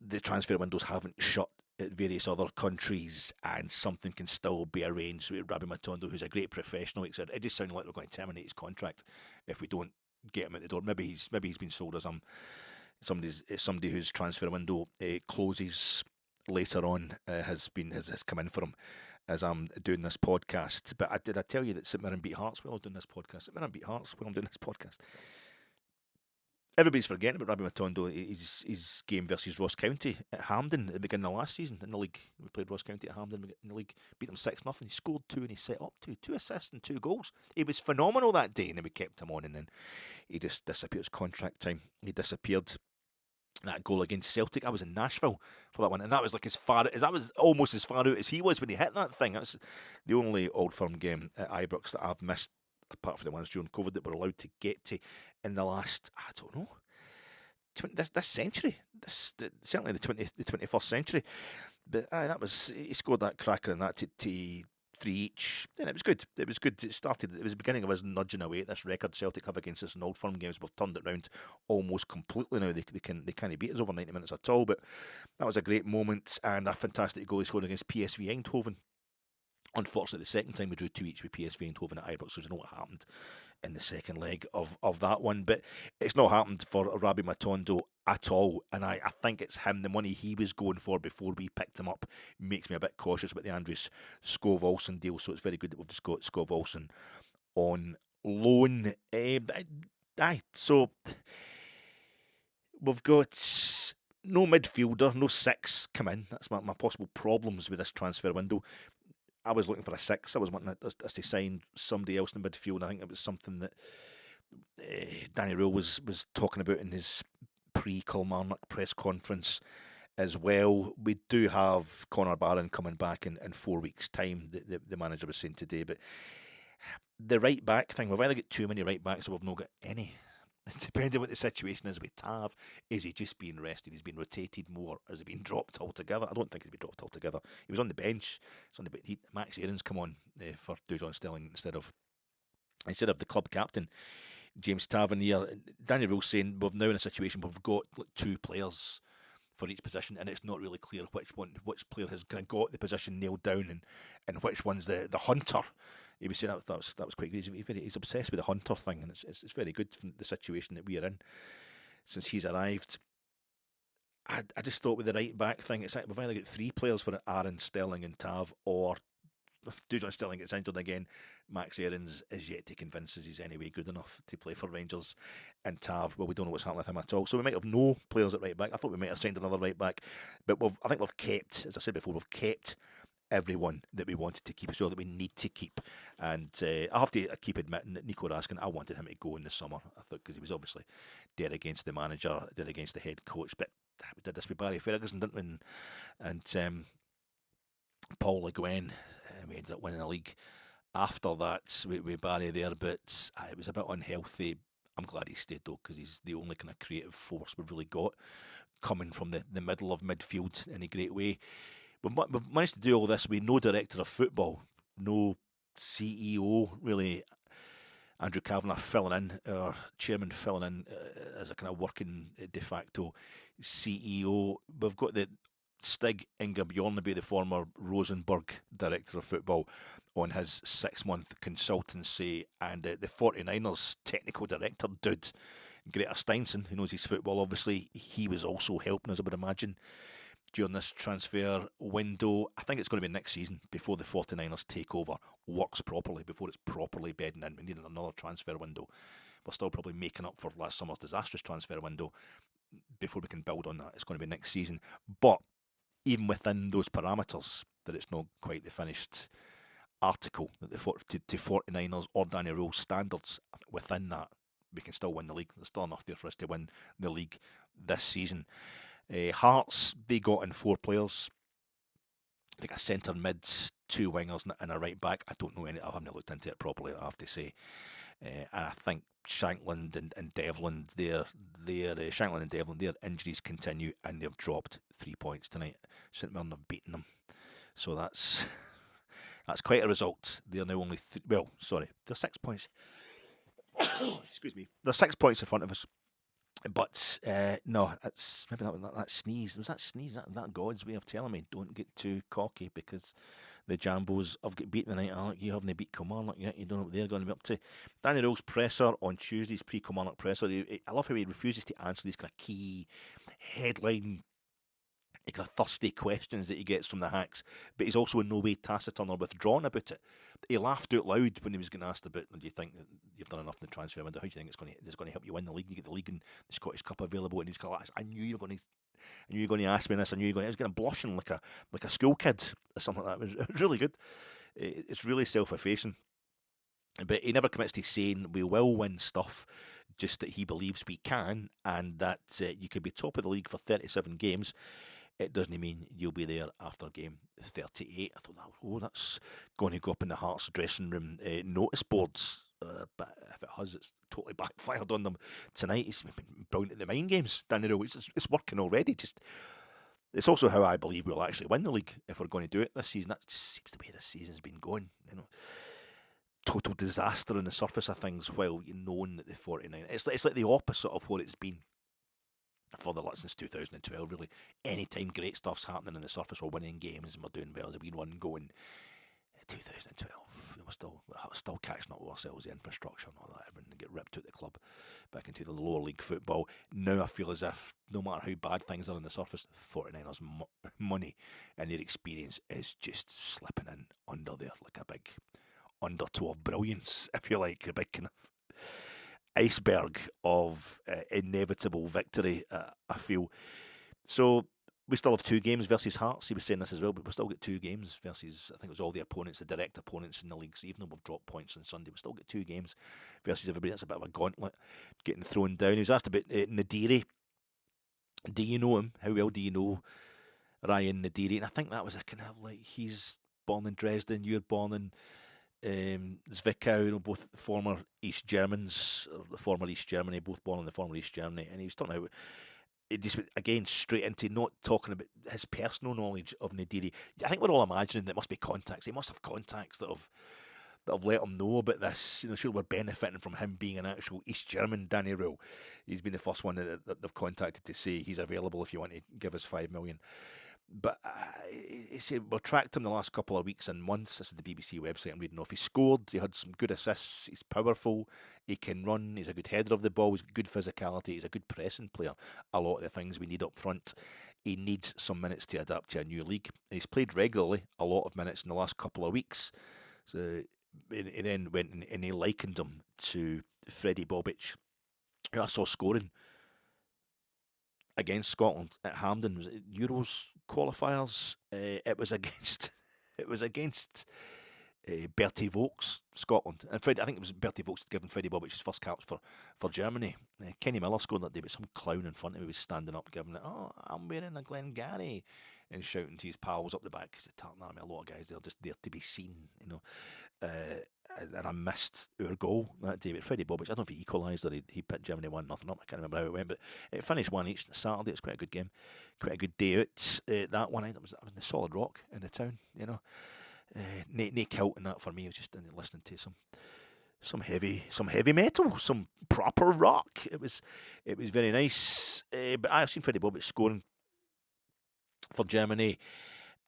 the transfer windows haven't shut at various other countries and something can still be arranged with Rabbi Matondo, who's a great professional. He said it just sounded like they're going to terminate his contract if we don't get him out the door. Maybe he's been sold as somebody whose transfer window closes later on has come in for him as I'm doing this podcast. But did I tell you that St Mirren beat Hearts while I was doing this podcast? St Mirren beat Hearts while I'm doing this podcast. Everybody's forgetting about Rabbi Matondo. His game versus Ross County at Hampden at the beginning of last season in the league. We played Ross County at Hampden in the league, beat them 6-0. He scored 2 and he set up 2 assists and 2 goals. He was phenomenal that day, and then we kept him on, and then he just disappeared. It was contract time. He disappeared. That goal against Celtic, I was in Nashville for that one, and that was that was almost as far out as he was when he hit that thing. That's the only Old Firm game at Ibrox that I've missed, apart from the ones during COVID that we're allowed to get to in the last, I don't know, this century, certainly the 21st century. But he scored that cracker and that to 3 each, and it was good. It was good. It was the beginning of us nudging away at this record Celtic have against us in Old Firm games. We've turned it round almost completely now. They can't beat us over 90 minutes at all. But that was a great moment and a fantastic goal he scored against PSV Eindhoven. Unfortunately, the second time we drew 2 each with PSV Eindhoven at Ibrox, so we know what happened in the second leg of that one. But it's not happened for Rabbi Matondo at all, and I think it's him. The money he was going for before we picked him up makes me a bit cautious about the Andrews Skov-Olsen deal, so it's very good that we've just got Skov-Olsen on loan. So we've got no midfielder, no 6 come in. That's my possible problems with this transfer window. I was looking for a 6. I was wanting us to sign somebody else in the midfield. I think it was something that Danny Röhl was talking about in his pre-Kilmarnock press conference as well. We do have Conor Barron coming back in 4 weeks' time, the manager was saying today. But the right back thing, we've either got too many right backs or we've not got any. Depending on what the situation is with Tav, is he just being rested? He's been rotated more. Has he been dropped altogether? I don't think he's been dropped altogether. He was on the bench. Max Aaron's come on for Dujon Stelling instead of the club captain, James Tavernier. Danny Röhl saying we're now in a situation where we've got 2 players for each position, and it's not really clear which player has kind of got the position nailed down and which one's the hunter. He was saying that was quite good. He's obsessed with the hunter thing, and it's very good from the situation that we are in since he's arrived. I just thought with the right back thing, it's like we've either got 3 players for it, Aaron, Sterling and Tav, or if Dujon Sterling gets injured again, Max Aarons is yet to convince us he's anyway good enough to play for Rangers. And Tav, well, we don't know what's happening with him at all. So we might have no players at right back. I thought we might have signed another right back. But I think we've kept, as I said before, we've kept everyone that we wanted to keep, so that we need to keep. And I have to keep admitting that Nico Raskin, I wanted him to go in the summer. I thought, because he was obviously dead against the manager, dead against the head coach. But we did this with Barry Ferguson, didn't we? And Paul Le Guen, we ended up winning the league after that with Barry there, but it was a bit unhealthy. I'm glad he stayed though, because he's the only kind of creative force we've really got coming from the middle of midfield in a great way. We've managed to do all this with no director of football, no CEO really. Andrew Kavanagh filling in, our chairman filling in as a kind of working de facto CEO. We've got the Stig Inge Bjornaby, the former Rosenborg director of football, on his 6-month consultancy, and the 49ers technical director dude, Greta Steinson, who knows his football obviously, he was also helping us, I would imagine, during this transfer window. I think it's going to be next season before the 49ers takeover works properly, before it's properly bedding in. We need another transfer window. We're still probably making up for last summer's disastrous transfer window. Before we can build on that, it's going to be next season. But even within those parameters, that it's not quite the finished article, that to 49ers or Danny Röhl standards, within that, we can still win the league. There's still enough there for us to win the league this season. Hearts, they got in 4 players. I think a centre mid, 2 wingers and a right back. I don't know any. I haven't looked into it properly, I have to say. And I think Shankland and Devlin, Shankland and Devlin, their injuries continue, and they've dropped 3 points tonight. St Mirren have beaten them, so that's quite a result. They're now only they're 6 points. Excuse me. They're 6 points in front of us. But no, it's maybe that sneeze. Was that sneeze? That God's way of telling me don't get too cocky, because the Jambos have got beaten tonight. You haven't beat Kilmarnock yet. You don't know what they're going to be up to. Danny Röhl's presser on Tuesday's pre-Kilmarnock presser. I love how he refuses to answer these kind of key headline, kind of thirsty questions that he gets from the hacks, but he's also in no way taciturn or withdrawn about it. He laughed out loud when he was getting asked about, do you think that you've done enough in the transfer window? How do you think it's going to help you win the league? You get the league and the Scottish Cup available, and he's kind of like, I knew you were going to ask me this. I was going to blushing like a school kid or something like that. It was really good. It's really self-effacing. But he never commits to saying we will win stuff, just that he believes we can, and that you could be top of the league for 37 games. It doesn't mean you'll be there after game 38. I thought, that's going to go up in the Hearts dressing room notice boards. But if it has, it's totally backfired on them tonight. He's been brilliant at the mind games, Danny Röhl. It's working already. It's also how I believe we'll actually win the league if we're going to do it this season. That just seems the way this season's been going. Total disaster on the surface of things, while you knowing that the 49. It's like the opposite of what it's been for the since 2012, really. Anytime great stuff's happening on the surface, we're winning games and we're doing well. There's been one going 2012. We're still catching up with ourselves, the infrastructure and all that. Everything get ripped out the club back into the lower league football. Now I feel as if no matter how bad things are on the surface, 49ers money and their experience is just slipping in under there like a big undertow of brilliance, if you like, a big kind of iceberg of inevitable victory, I feel. So we still have 2 games versus Hearts. He was saying this as well, but we've still got 2 games versus, I think it was all the opponents, the direct opponents in the league. So even though we've dropped points on Sunday, we've still got 2 games versus everybody. That's a bit of a gauntlet getting thrown down. He was asked about Nadiri. Do you know him? How well do you know Ryan Nadiri? And I think that was a kind of like, he's born in Dresden, you're born in Zwickau, both former East Germans, or the former East Germany, both born in the former East Germany, and he was talking about it, just again straight into not talking about his personal knowledge of Nadiri. I think we're all imagining there must be contacts. He must have contacts that have let him know about this. Sure, we're benefiting from him being an actual East German, Danny Röhl. He's been the first one that they've contacted to say he's available if you want to give us $5 million. But he said we've tracked him the last couple of weeks and months. This is the BBC website I'm reading off. He scored. He had some good assists. He's powerful. He can run. He's a good header of the ball. He's got good physicality. He's a good pressing player. A lot of the things we need up front. He needs some minutes to adapt to a new league. And he's played regularly, a lot of minutes in the last couple of weeks. So he then went and he likened him to Freddie Bobic, who I saw scoring against Scotland at Hampden. Was it Euros qualifiers? It was against Bertie Vogts, Scotland. And I think it was Bertie Vogts given Freddie Bobic his first caps for Germany. Kenny Miller scored that day, but some clown in front of him was standing up giving it, "Oh, I'm wearing a Glengarry," and shouting to his pals up the back, because the Tartan Army, a lot of guys, they're just there to be seen, you know. And I missed our goal that day. But Freddie Bobic, I don't know if he equalised or he put Germany 1-0 up. I can't remember how it went, but it finished 1-1 Saturday. It's quite a good game, quite a good day out. That one, I was in the Solid Rock in the town, you know. No kilt in that for me. I was just listening to some heavy metal, some proper rock. It was very nice. But I've seen Freddie Bobic scoring for Germany.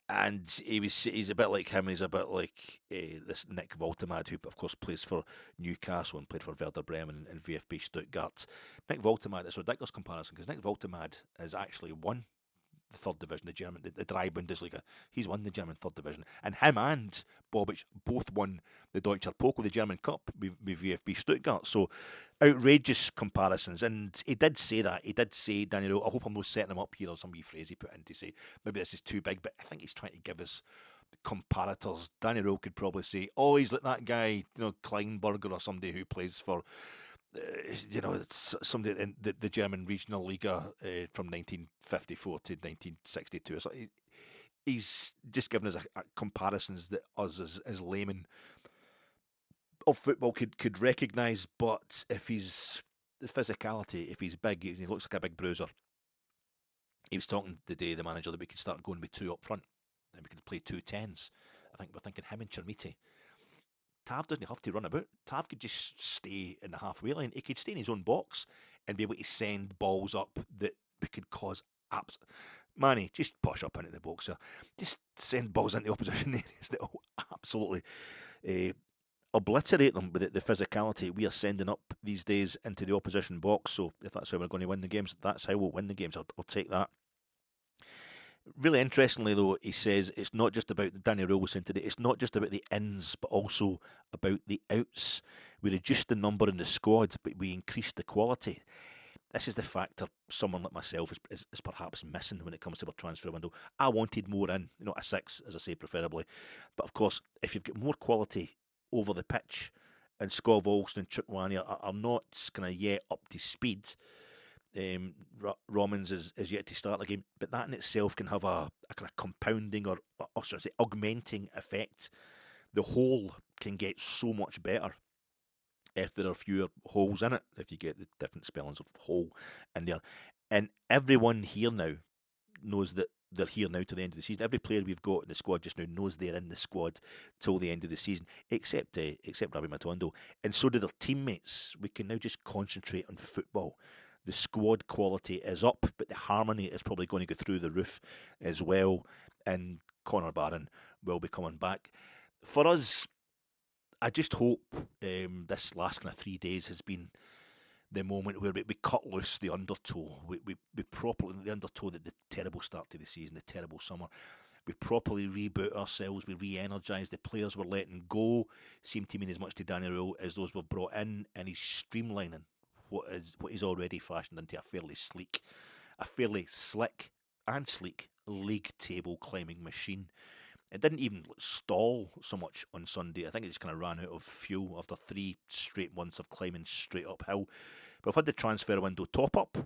And he's a bit like him. He's a bit like this Nick Woltemade, who of course plays for Newcastle and played for Werder Bremen and VfB Stuttgart. Nick Woltemade, it's a ridiculous comparison because Nick Woltemade has actually won the third division, the Dry Bundesliga. He's won the German third division, and him and Bobic both won the Deutscher Pokal, the German Cup, with VfB Stuttgart. So outrageous comparisons, and he did say that. He did say, Danny Röhl, I hope I'm not setting him up here, or some wee phrase he put in to say maybe this is too big, but I think he's trying to give us comparators. Danny Röhl could probably say, oh, he's like that guy, you know, Kleinberger or somebody who plays for somebody in the German regional Liga from 1954 to 1962. So he's just given us a comparisons that us as laymen of football could recognise. But if he's the physicality, if he's big, he looks like a big bruiser. He was talking today, the manager, that we could start going with two up front, and we could play 2 10s. I think we're thinking him and Chermiti. Tav doesn't have to run about. Tav could just stay in the halfway line. He could stay in his own box and be able to send balls up that could cause Manny, just push up into the box, sir. Just send balls into opposition areas that will absolutely obliterate them with the physicality we are sending up these days into the opposition box. So if that's how we're going to win the games, that's how we'll win the games. I'll take that. Really interestingly, though, he says it's not just about, Danny Röhl was saying today, it's not just about the ins, but also about the outs. We reduced the number in the squad, but we increased the quality. This is the factor someone like myself is perhaps missing when it comes to our transfer window. I wanted more in, a 6, as I say, preferably. But of course, if you've got more quality over the pitch, and Skov Olsen and Chukwani are not kind of yet up to speed, Romans is yet to start the game, but that in itself can have a kind of compounding or should I say augmenting effect. The whole can get so much better if there are fewer holes in it, if you get the different spellings of hole in there. And everyone here now knows that they're here now to the end of the season. Every player we've got in the squad just now knows they're in the squad till the end of the season, except Rabbi Matondo. And so do their teammates. We can now just concentrate on football. The squad quality is up, but the harmony is probably going to go through the roof as well. And Connor Barron will be coming back. For us, I just hope this last kind of 3 days has been the moment where we cut loose the undertow. We properly, the undertow, the terrible start to the season, the terrible summer. We properly reboot ourselves, we re-energise the players we're letting go. Seem to mean as much to Danny Röhl as those we've brought in, and he's streamlining what is already fashioned into a fairly slick and sleek league table climbing machine. It didn't even stall so much on Sunday. I think it just kind of ran out of fuel after 3 straight months of climbing straight uphill. But we've had the transfer window top up.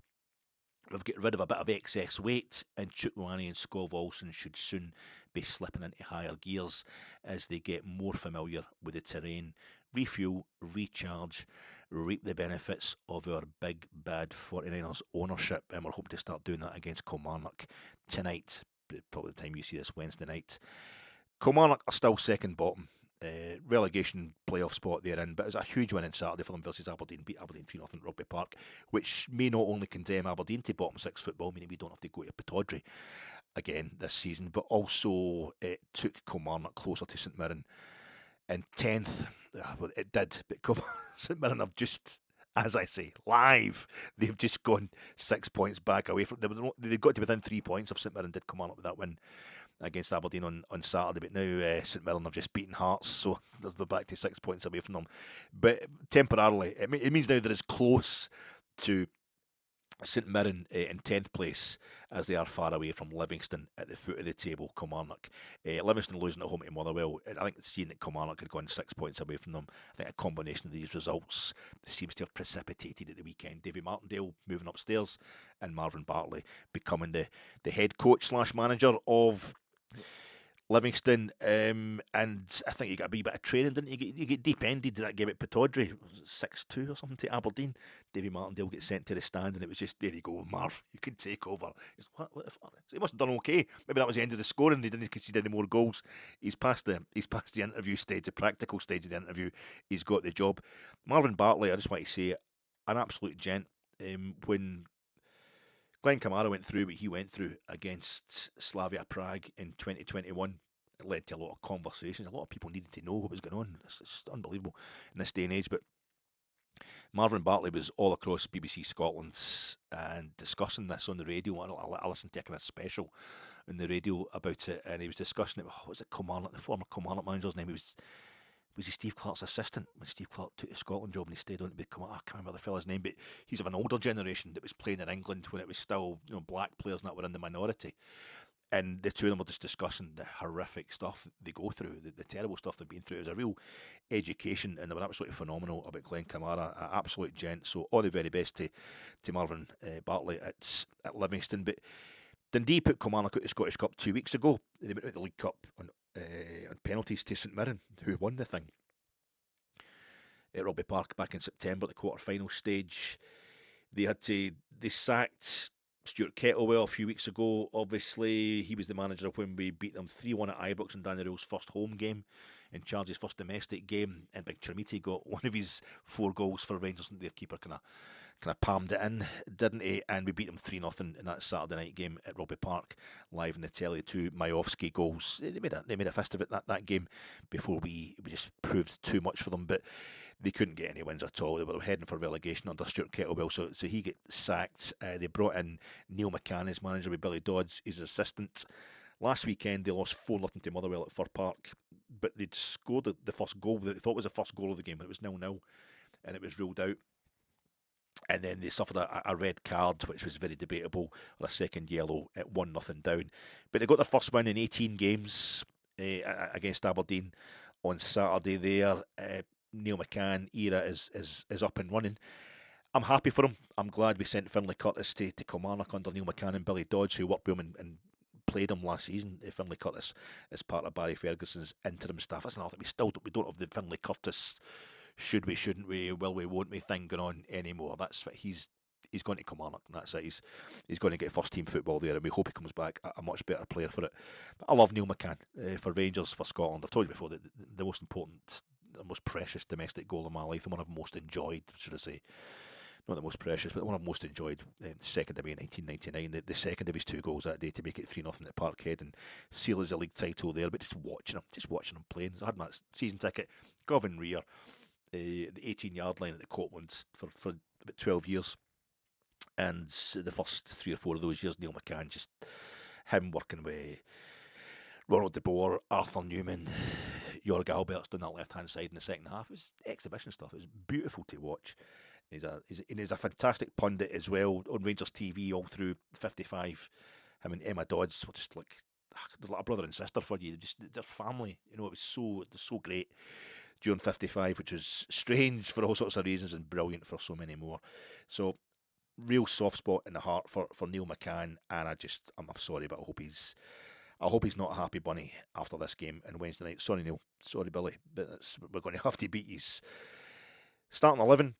We've got rid of a bit of excess weight, and Chukwani and Skov Olsen should soon be slipping into higher gears as they get more familiar with the terrain, refuel, recharge, reap the benefits of our big bad 49ers ownership, and we're hoping to start doing that against Kilmarnock tonight, probably the time you see this, Wednesday night. Kilmarnock are still second bottom, relegation playoff spot they're in, but it was a huge win on Saturday for them versus Aberdeen, beat Aberdeen 3-0 at Rugby Park, which may not only condemn Aberdeen to bottom 6 football, meaning we don't have to go to Pittodrie, again this season, but also it took Kilmarnock closer to St Mirren in 10th. Well, it did, but St Mirren have just, as I say, live, they've just gone 6 points back away from them. They got to within 3 points of St Mirren did Kilmarnock with that win against Aberdeen on Saturday, but now St Mirren have just beaten Hearts, so they're back to 6 points away from them. But temporarily, it means now they're as close to St Mirren in 10th place as they are far away from Livingston at the foot of the table, Kilmarnock. Livingston losing at home to Motherwell. I think seeing that Kilmarnock had gone 6 points away from them, I think a combination of these results seems to have precipitated at the weekend. Davy Martindale moving upstairs and Marvin Bartley becoming the head coach / manager of Livingston, and I think you got a wee bit of training, didn't you? You get deep ended in that game at Pittodrie, 6-2 or something to Aberdeen. Davy Martindale gets sent to the stand, and it was just, there you go, Marv, you can take over. He must have done okay. Maybe that was the end of the scoring. They didn't concede any more goals. He's past the interview stage, the practical stage of the interview. He's got the job. Marvin Bartley, I just want to say, an absolute gent. When Glenn Kamara went through what he went through against Slavia Prague in 2021. It led to a lot of conversations. A lot of people needed to know what was going on. It's just unbelievable in this day and age. But Marvin Bartley was all across BBC Scotland and discussing this on the radio. I listened to a kind of special on the radio about it, and he was discussing it. What was it, Kilmarnock, the former Kilmarnock manager's name? Was he Steve Clarke's assistant when Steve Clarke took the Scotland job and he stayed on to become, I can't remember the fella's name, but he's of an older generation that was playing in England when it was still, black players that were in the minority. And the two of them were just discussing the horrific stuff they go through, the terrible stuff they've been through. It was a real education, and they were absolutely phenomenal about Glenn Kamara, an absolute gent. So all the very best to Marvin Bartley at Livingston. But Dundee put Kilmarnock out the Scottish Cup 2 weeks ago. They went out the League Cup on penalties to St Mirren, who won the thing at Rugby Park back in September, the quarter-final stage. They sacked Stuart Kettlewell a few weeks ago. Obviously, he was the manager when we beat them 3-1 at Ibrox in Danny Röhl's first home game, in Charlie's first domestic game, and Big Trimiti got one of his 4 goals for Rangers, and their keeper kind of palmed it in, didn't he? And we beat them 3-0 in that Saturday night game at Rugby Park, live in the telly. 2 Majowski goals. They made a fist of it that game before we just proved too much for them. But they couldn't get any wins at all. They were heading for relegation under Stuart Kettlewell, so he gets sacked. They brought in Neil McCann as manager with Billy Dodds, his assistant. Last weekend they lost 4-0 to Motherwell at Fir Park, but they'd scored the first goal that they thought was the first goal of the game, but it was 0-0, and it was ruled out. And then they suffered a red card, which was very debatable, or a second yellow at 1-0 down. But they got their first win in 18 games against Aberdeen on Saturday there. Neil McCann era is up and running. I'm happy for him. I'm glad we sent Finlay Curtis to Kilmarnock under Neil McCann and Billy Dodds, who worked with him and played him last season. Finlay Curtis is part of Barry Ferguson's interim staff. That's another thing. We don't have the Finlay Curtis should we, shouldn't we, will we, won't we thing going on anymore. That's he's going to Kilmarnock, and that's it. He's going to get first team football there, and we hope he comes back a much better player for it. But I love Neil McCann for Rangers, for Scotland. I've told you before that the most important, the most precious domestic goal of my life, the one I've most enjoyed, should I say. Not the most precious, but the one I've most enjoyed, second to me in 1999. The second of his 2 goals that day to make it 3-0 at Parkhead and seal as a league title there. But just watching him playing. I had my season ticket, Govan Rear, the 18-yard line at the Copelands for about 12 years. And the first 3 or 4 of those years, Neil McCann, just him working with Ronald de Boer, Arthur Newman, Jorg Alberts down that left-hand side in the second half. It was exhibition stuff. It was beautiful to watch. He's a fantastic pundit as well on Rangers TV all through 55. Him and Emma Dodds were just like a brother and sister for you. Just their family, it was so great during 55, which was strange for all sorts of reasons and brilliant for so many more. So real soft spot in the heart for Neil McCann, and I'm sorry, but I hope he's not a happy bunny after this game on Wednesday night. Sorry, Neil. Sorry, Billy, but we're going to have to beat his starting 11.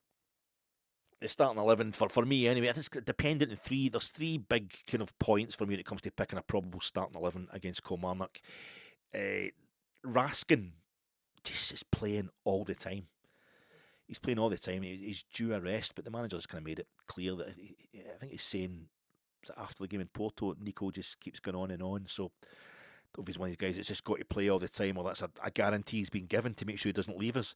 The starting 11 for me anyway, I think it's dependent on 3. There's 3 big kind of points for me when it comes to picking a probable starting 11 against Kilmarnock. Raskin just is playing all the time. He's playing all the time. He's due a rest, but the manager's kind of made it clear that I think he's saying after the game in Porto, Nico just keeps going on and on. So if he's one of these guys that's just got to play all the time, or that's a guarantee he's been given to make sure he doesn't leave us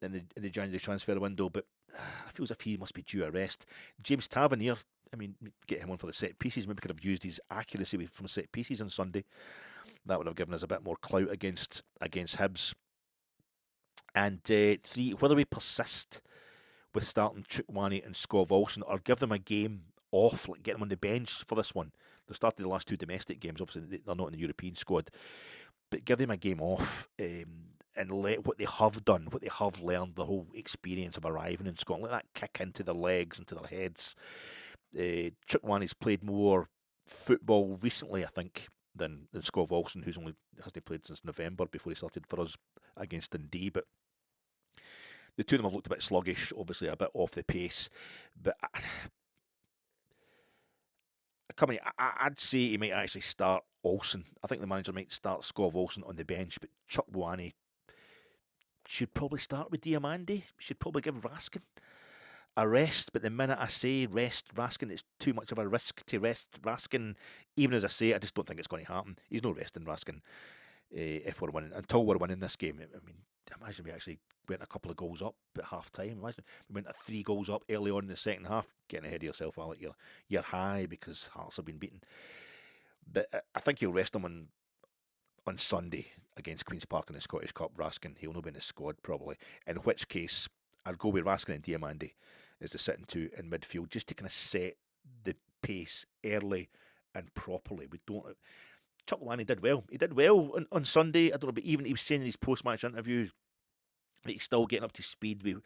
in the January transfer window. But I feel as if he must be due a rest. James Tavernier, I mean, get him on for the set pieces. Maybe could have used his accuracy from set pieces on Sunday. That would have given us a bit more clout against Hibs. And 3, whether we persist with starting Chukwueze and Skov Olsen, or give them a game off, like get them on the bench for this one. They've started the last 2 domestic games. Obviously, they're not in the European squad, but give them a game off and let what they have done, what they have learned, the whole experience of arriving in Scotland, let that kick into their legs, into their heads. Chukwueze's played more football recently, I think, than Skov Olsen, who's only hasn't played since November before he started for us against Dundee. But the two of them have looked a bit sluggish, obviously a bit off the pace. But I'd say he might actually start Olsen. I think the manager might start Skov Olsen on the bench, but Chukwueze should probably start with Diamande. Should probably give Raskin a rest. But the minute I say rest Raskin, it's too much of a risk to rest Raskin. Even as I say, I just don't think it's going to happen. He's no resting Raskin if we're winning. Until we're winning this game, I mean, imagine we actually went a couple of goals up at half time. Imagine we went 3 goals up early on in the second half. Getting ahead of yourself, Alec. You're high because Hearts have been beaten. But I think you'll rest him on Sunday against Queen's Park in the Scottish Cup. Raskin, he'll not be in the squad probably. In which case, I'd go with Raskin and Diamande as the sitting 2 in midfield, just to kind of set the pace early and properly. Chukwueze did well. He did well on Sunday. I don't know, but even he was saying in his post-match interview that he's still getting up to speed with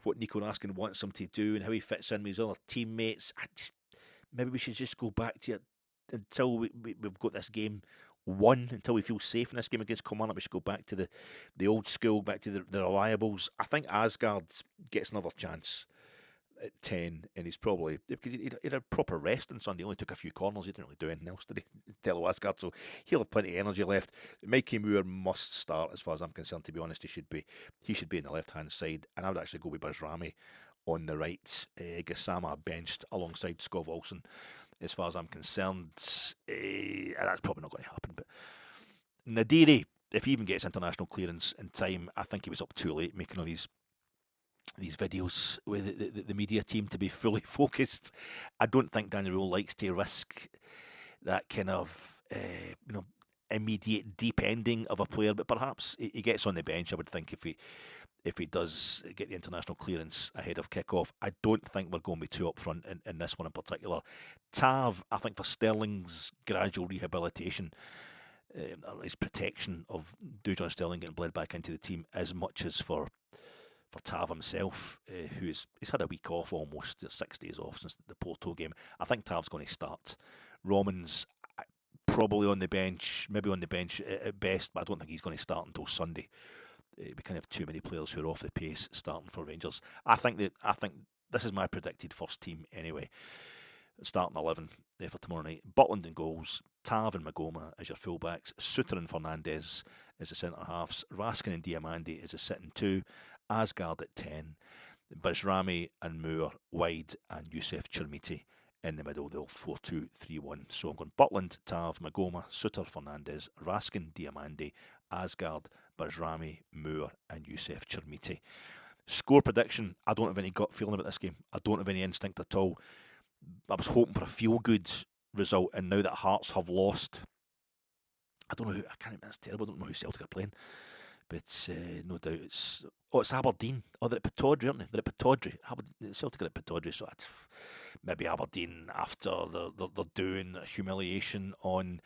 what Nico Raskin wants him to do and how he fits in with his other teammates. Maybe we should just go back to it until we've got this game won, until we feel safe in this game against Kilmarnock. We should go back to the old school, back to the reliables. I think Asgard gets another chance at 10, and he's probably, because he had a proper rest on Sunday. He only took a few corners. He didn't really do anything else, did he? Tello Asgard, so he'll have plenty of energy left. Mikey Moore must start, as far as I'm concerned. To be honest, he should be in the left hand side, and I would actually go with Bajrami on the right. Gassama benched alongside Skov Olsen, as far as I'm concerned. That's probably not going to happen. But Nadiri, if he even gets international clearance in time, I think he was up too late making all these videos with the media team to be fully focused. I don't think Danny Röhl likes to risk that kind of immediate deep ending of a player, but perhaps he gets on the bench. I would think if he does get the international clearance ahead of kick-off. I don't think we're going to be too up front in this one in particular. Tav, I think for Sterling's gradual rehabilitation, his protection of Dujon Sterling getting bled back into the team, as much as for Tav himself, he's had a week off almost, 6 days off since the Porto game. I think Tav's going to start. Romans probably on the bench, maybe on the bench at best, but I don't think he's going to start until Sunday. We kind of have too many players who are off the pace starting for Rangers. I think this is my predicted first team anyway. Starting 11 for tomorrow night. Butland in goals, Tav and Magoma as your fullbacks, Suter and Fernandez as the centre halves, Raskin and Diamande as the sitting 2, Asgard at 10, Bajrami and Moore wide, and Youssef Chermiti in the middle. They'll 4-2-3-1. So I'm going Butland, Tav, Magoma, Suter, Fernandez, Raskin, Diamande, Asgard, Bajrami, Moore, and Youssef Chermiti. Score prediction, I don't have any gut feeling about this game. I don't have any instinct at all. I was hoping for a feel-good result, and now that Hearts have lost, I don't know who, I can't remember, it's terrible, I don't know who Celtic are playing, but no doubt it's Aberdeen. Oh, they're at Pittodrie, aren't they? They're at Pittodrie. Celtic are at Pittodrie, so maybe Aberdeen, after they're doing a humiliation on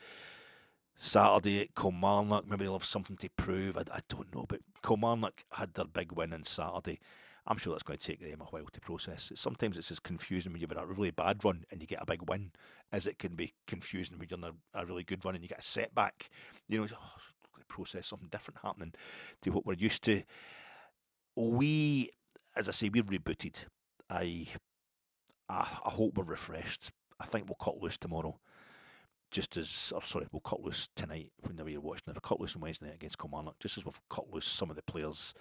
Saturday at Kilmarnock, maybe they'll have something to prove. I don't know, but Kilmarnock had their big win on Saturday. I'm sure that's going to take them a while to process. Sometimes it's as confusing when you've had a really bad run and you get a big win, as it can be confusing when you're in a really good run and you get a setback. Process something different happening to what we're used to. As I say, we're rebooted. I hope we're refreshed. I think we'll cut loose tomorrow. We'll cut loose tonight whenever you're watching it. We'll cut loose on Wednesday night against Kilmarnock, just as we've cut loose some of the players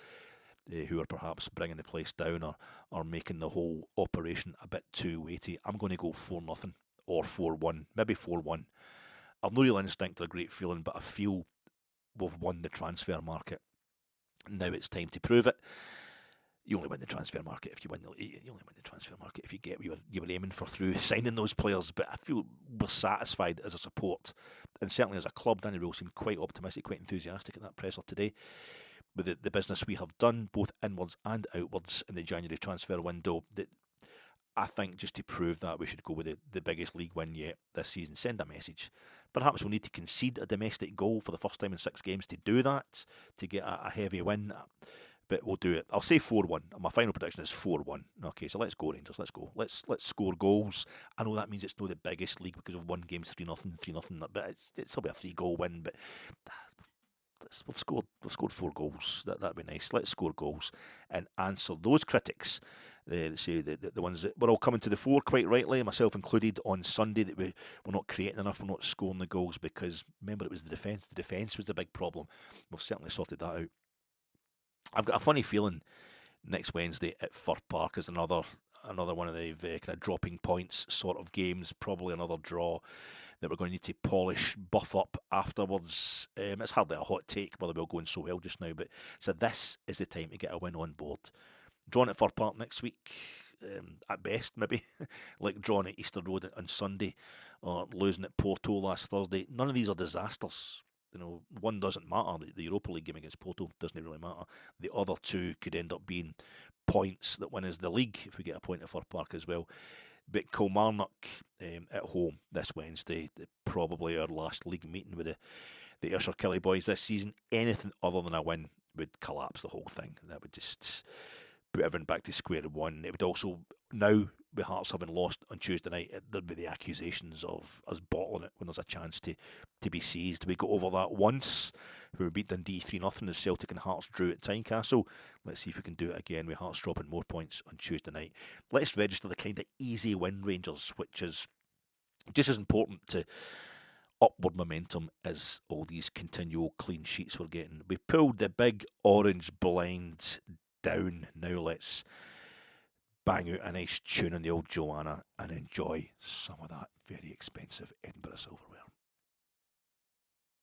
who are perhaps bringing the place down or making the whole operation a bit too weighty. I'm going to go 4-0 or 4-1, maybe 4-1. I've no real instinct or a great feeling, but I feel we've won the transfer market. Now it's time to prove it. You only win the transfer market if you win you only win the transfer market if you get what you were aiming for through signing those players. But I feel we're satisfied as a support, and certainly as a club. Danny Röhl seemed quite optimistic, quite enthusiastic in that presser today with the business we have done, both inwards and outwards in the January transfer window. That I think just to prove that, we should go with the biggest league win yet this season. Send a message. Perhaps we'll need to concede a domestic goal for the first time in 6 games to do that, to get a heavy win. But we'll do it. I'll say 4-1. My final prediction is 4-1. Okay, so let's go, Rangers. Let's go. Let's score goals. I know that means it's not the biggest league because we've won games 3-0, 3-0. But it's still be a 3-goal win. But we've scored 4 goals. That'd be nice. Let's score goals and answer those critics. They say the ones that were all coming to the fore, quite rightly, myself included, on Sunday, that we're not creating enough, we're not scoring the goals because, remember, it was the defence. The defence was the big problem. We've certainly sorted that out. I've got a funny feeling next Wednesday at Fir Park is another one of the kind of dropping points sort of games, probably another draw that we're going to need to polish, buff up afterwards. It's hardly a hot take, whether we're going so well just now, but so this is the time to get a win on board. Drawn at Fir Park next week, at best, maybe, like drawing at Easter Road on Sunday, or losing at Porto last Thursday. None of these are disasters. You know, one doesn't matter. The Europa League game against Porto doesn't really matter. The other 2 could end up being points that win us the league if we get a point at Fir Park as well. But Kilmarnock at home this Wednesday, probably our last league meeting with the Ayrshire Killie boys this season. Anything other than a win would collapse the whole thing. That would just put everyone back to square one. It would also, now with Hearts having lost on Tuesday night, there'd be the accusations of us bottling it when there's a chance to be seized. We got over that once when we beat Dundee 3-0 as Celtic and Hearts drew at Tynecastle. Let's see if we can do it again with Hearts dropping more points on Tuesday night. Let's register the kind of easy win, Rangers, which is just as important to upward momentum as all these continual clean sheets we're getting. We pulled the big orange blind down. Now let's bang out a nice tune on the old Joanna and enjoy some of that very expensive Edinburgh silverware.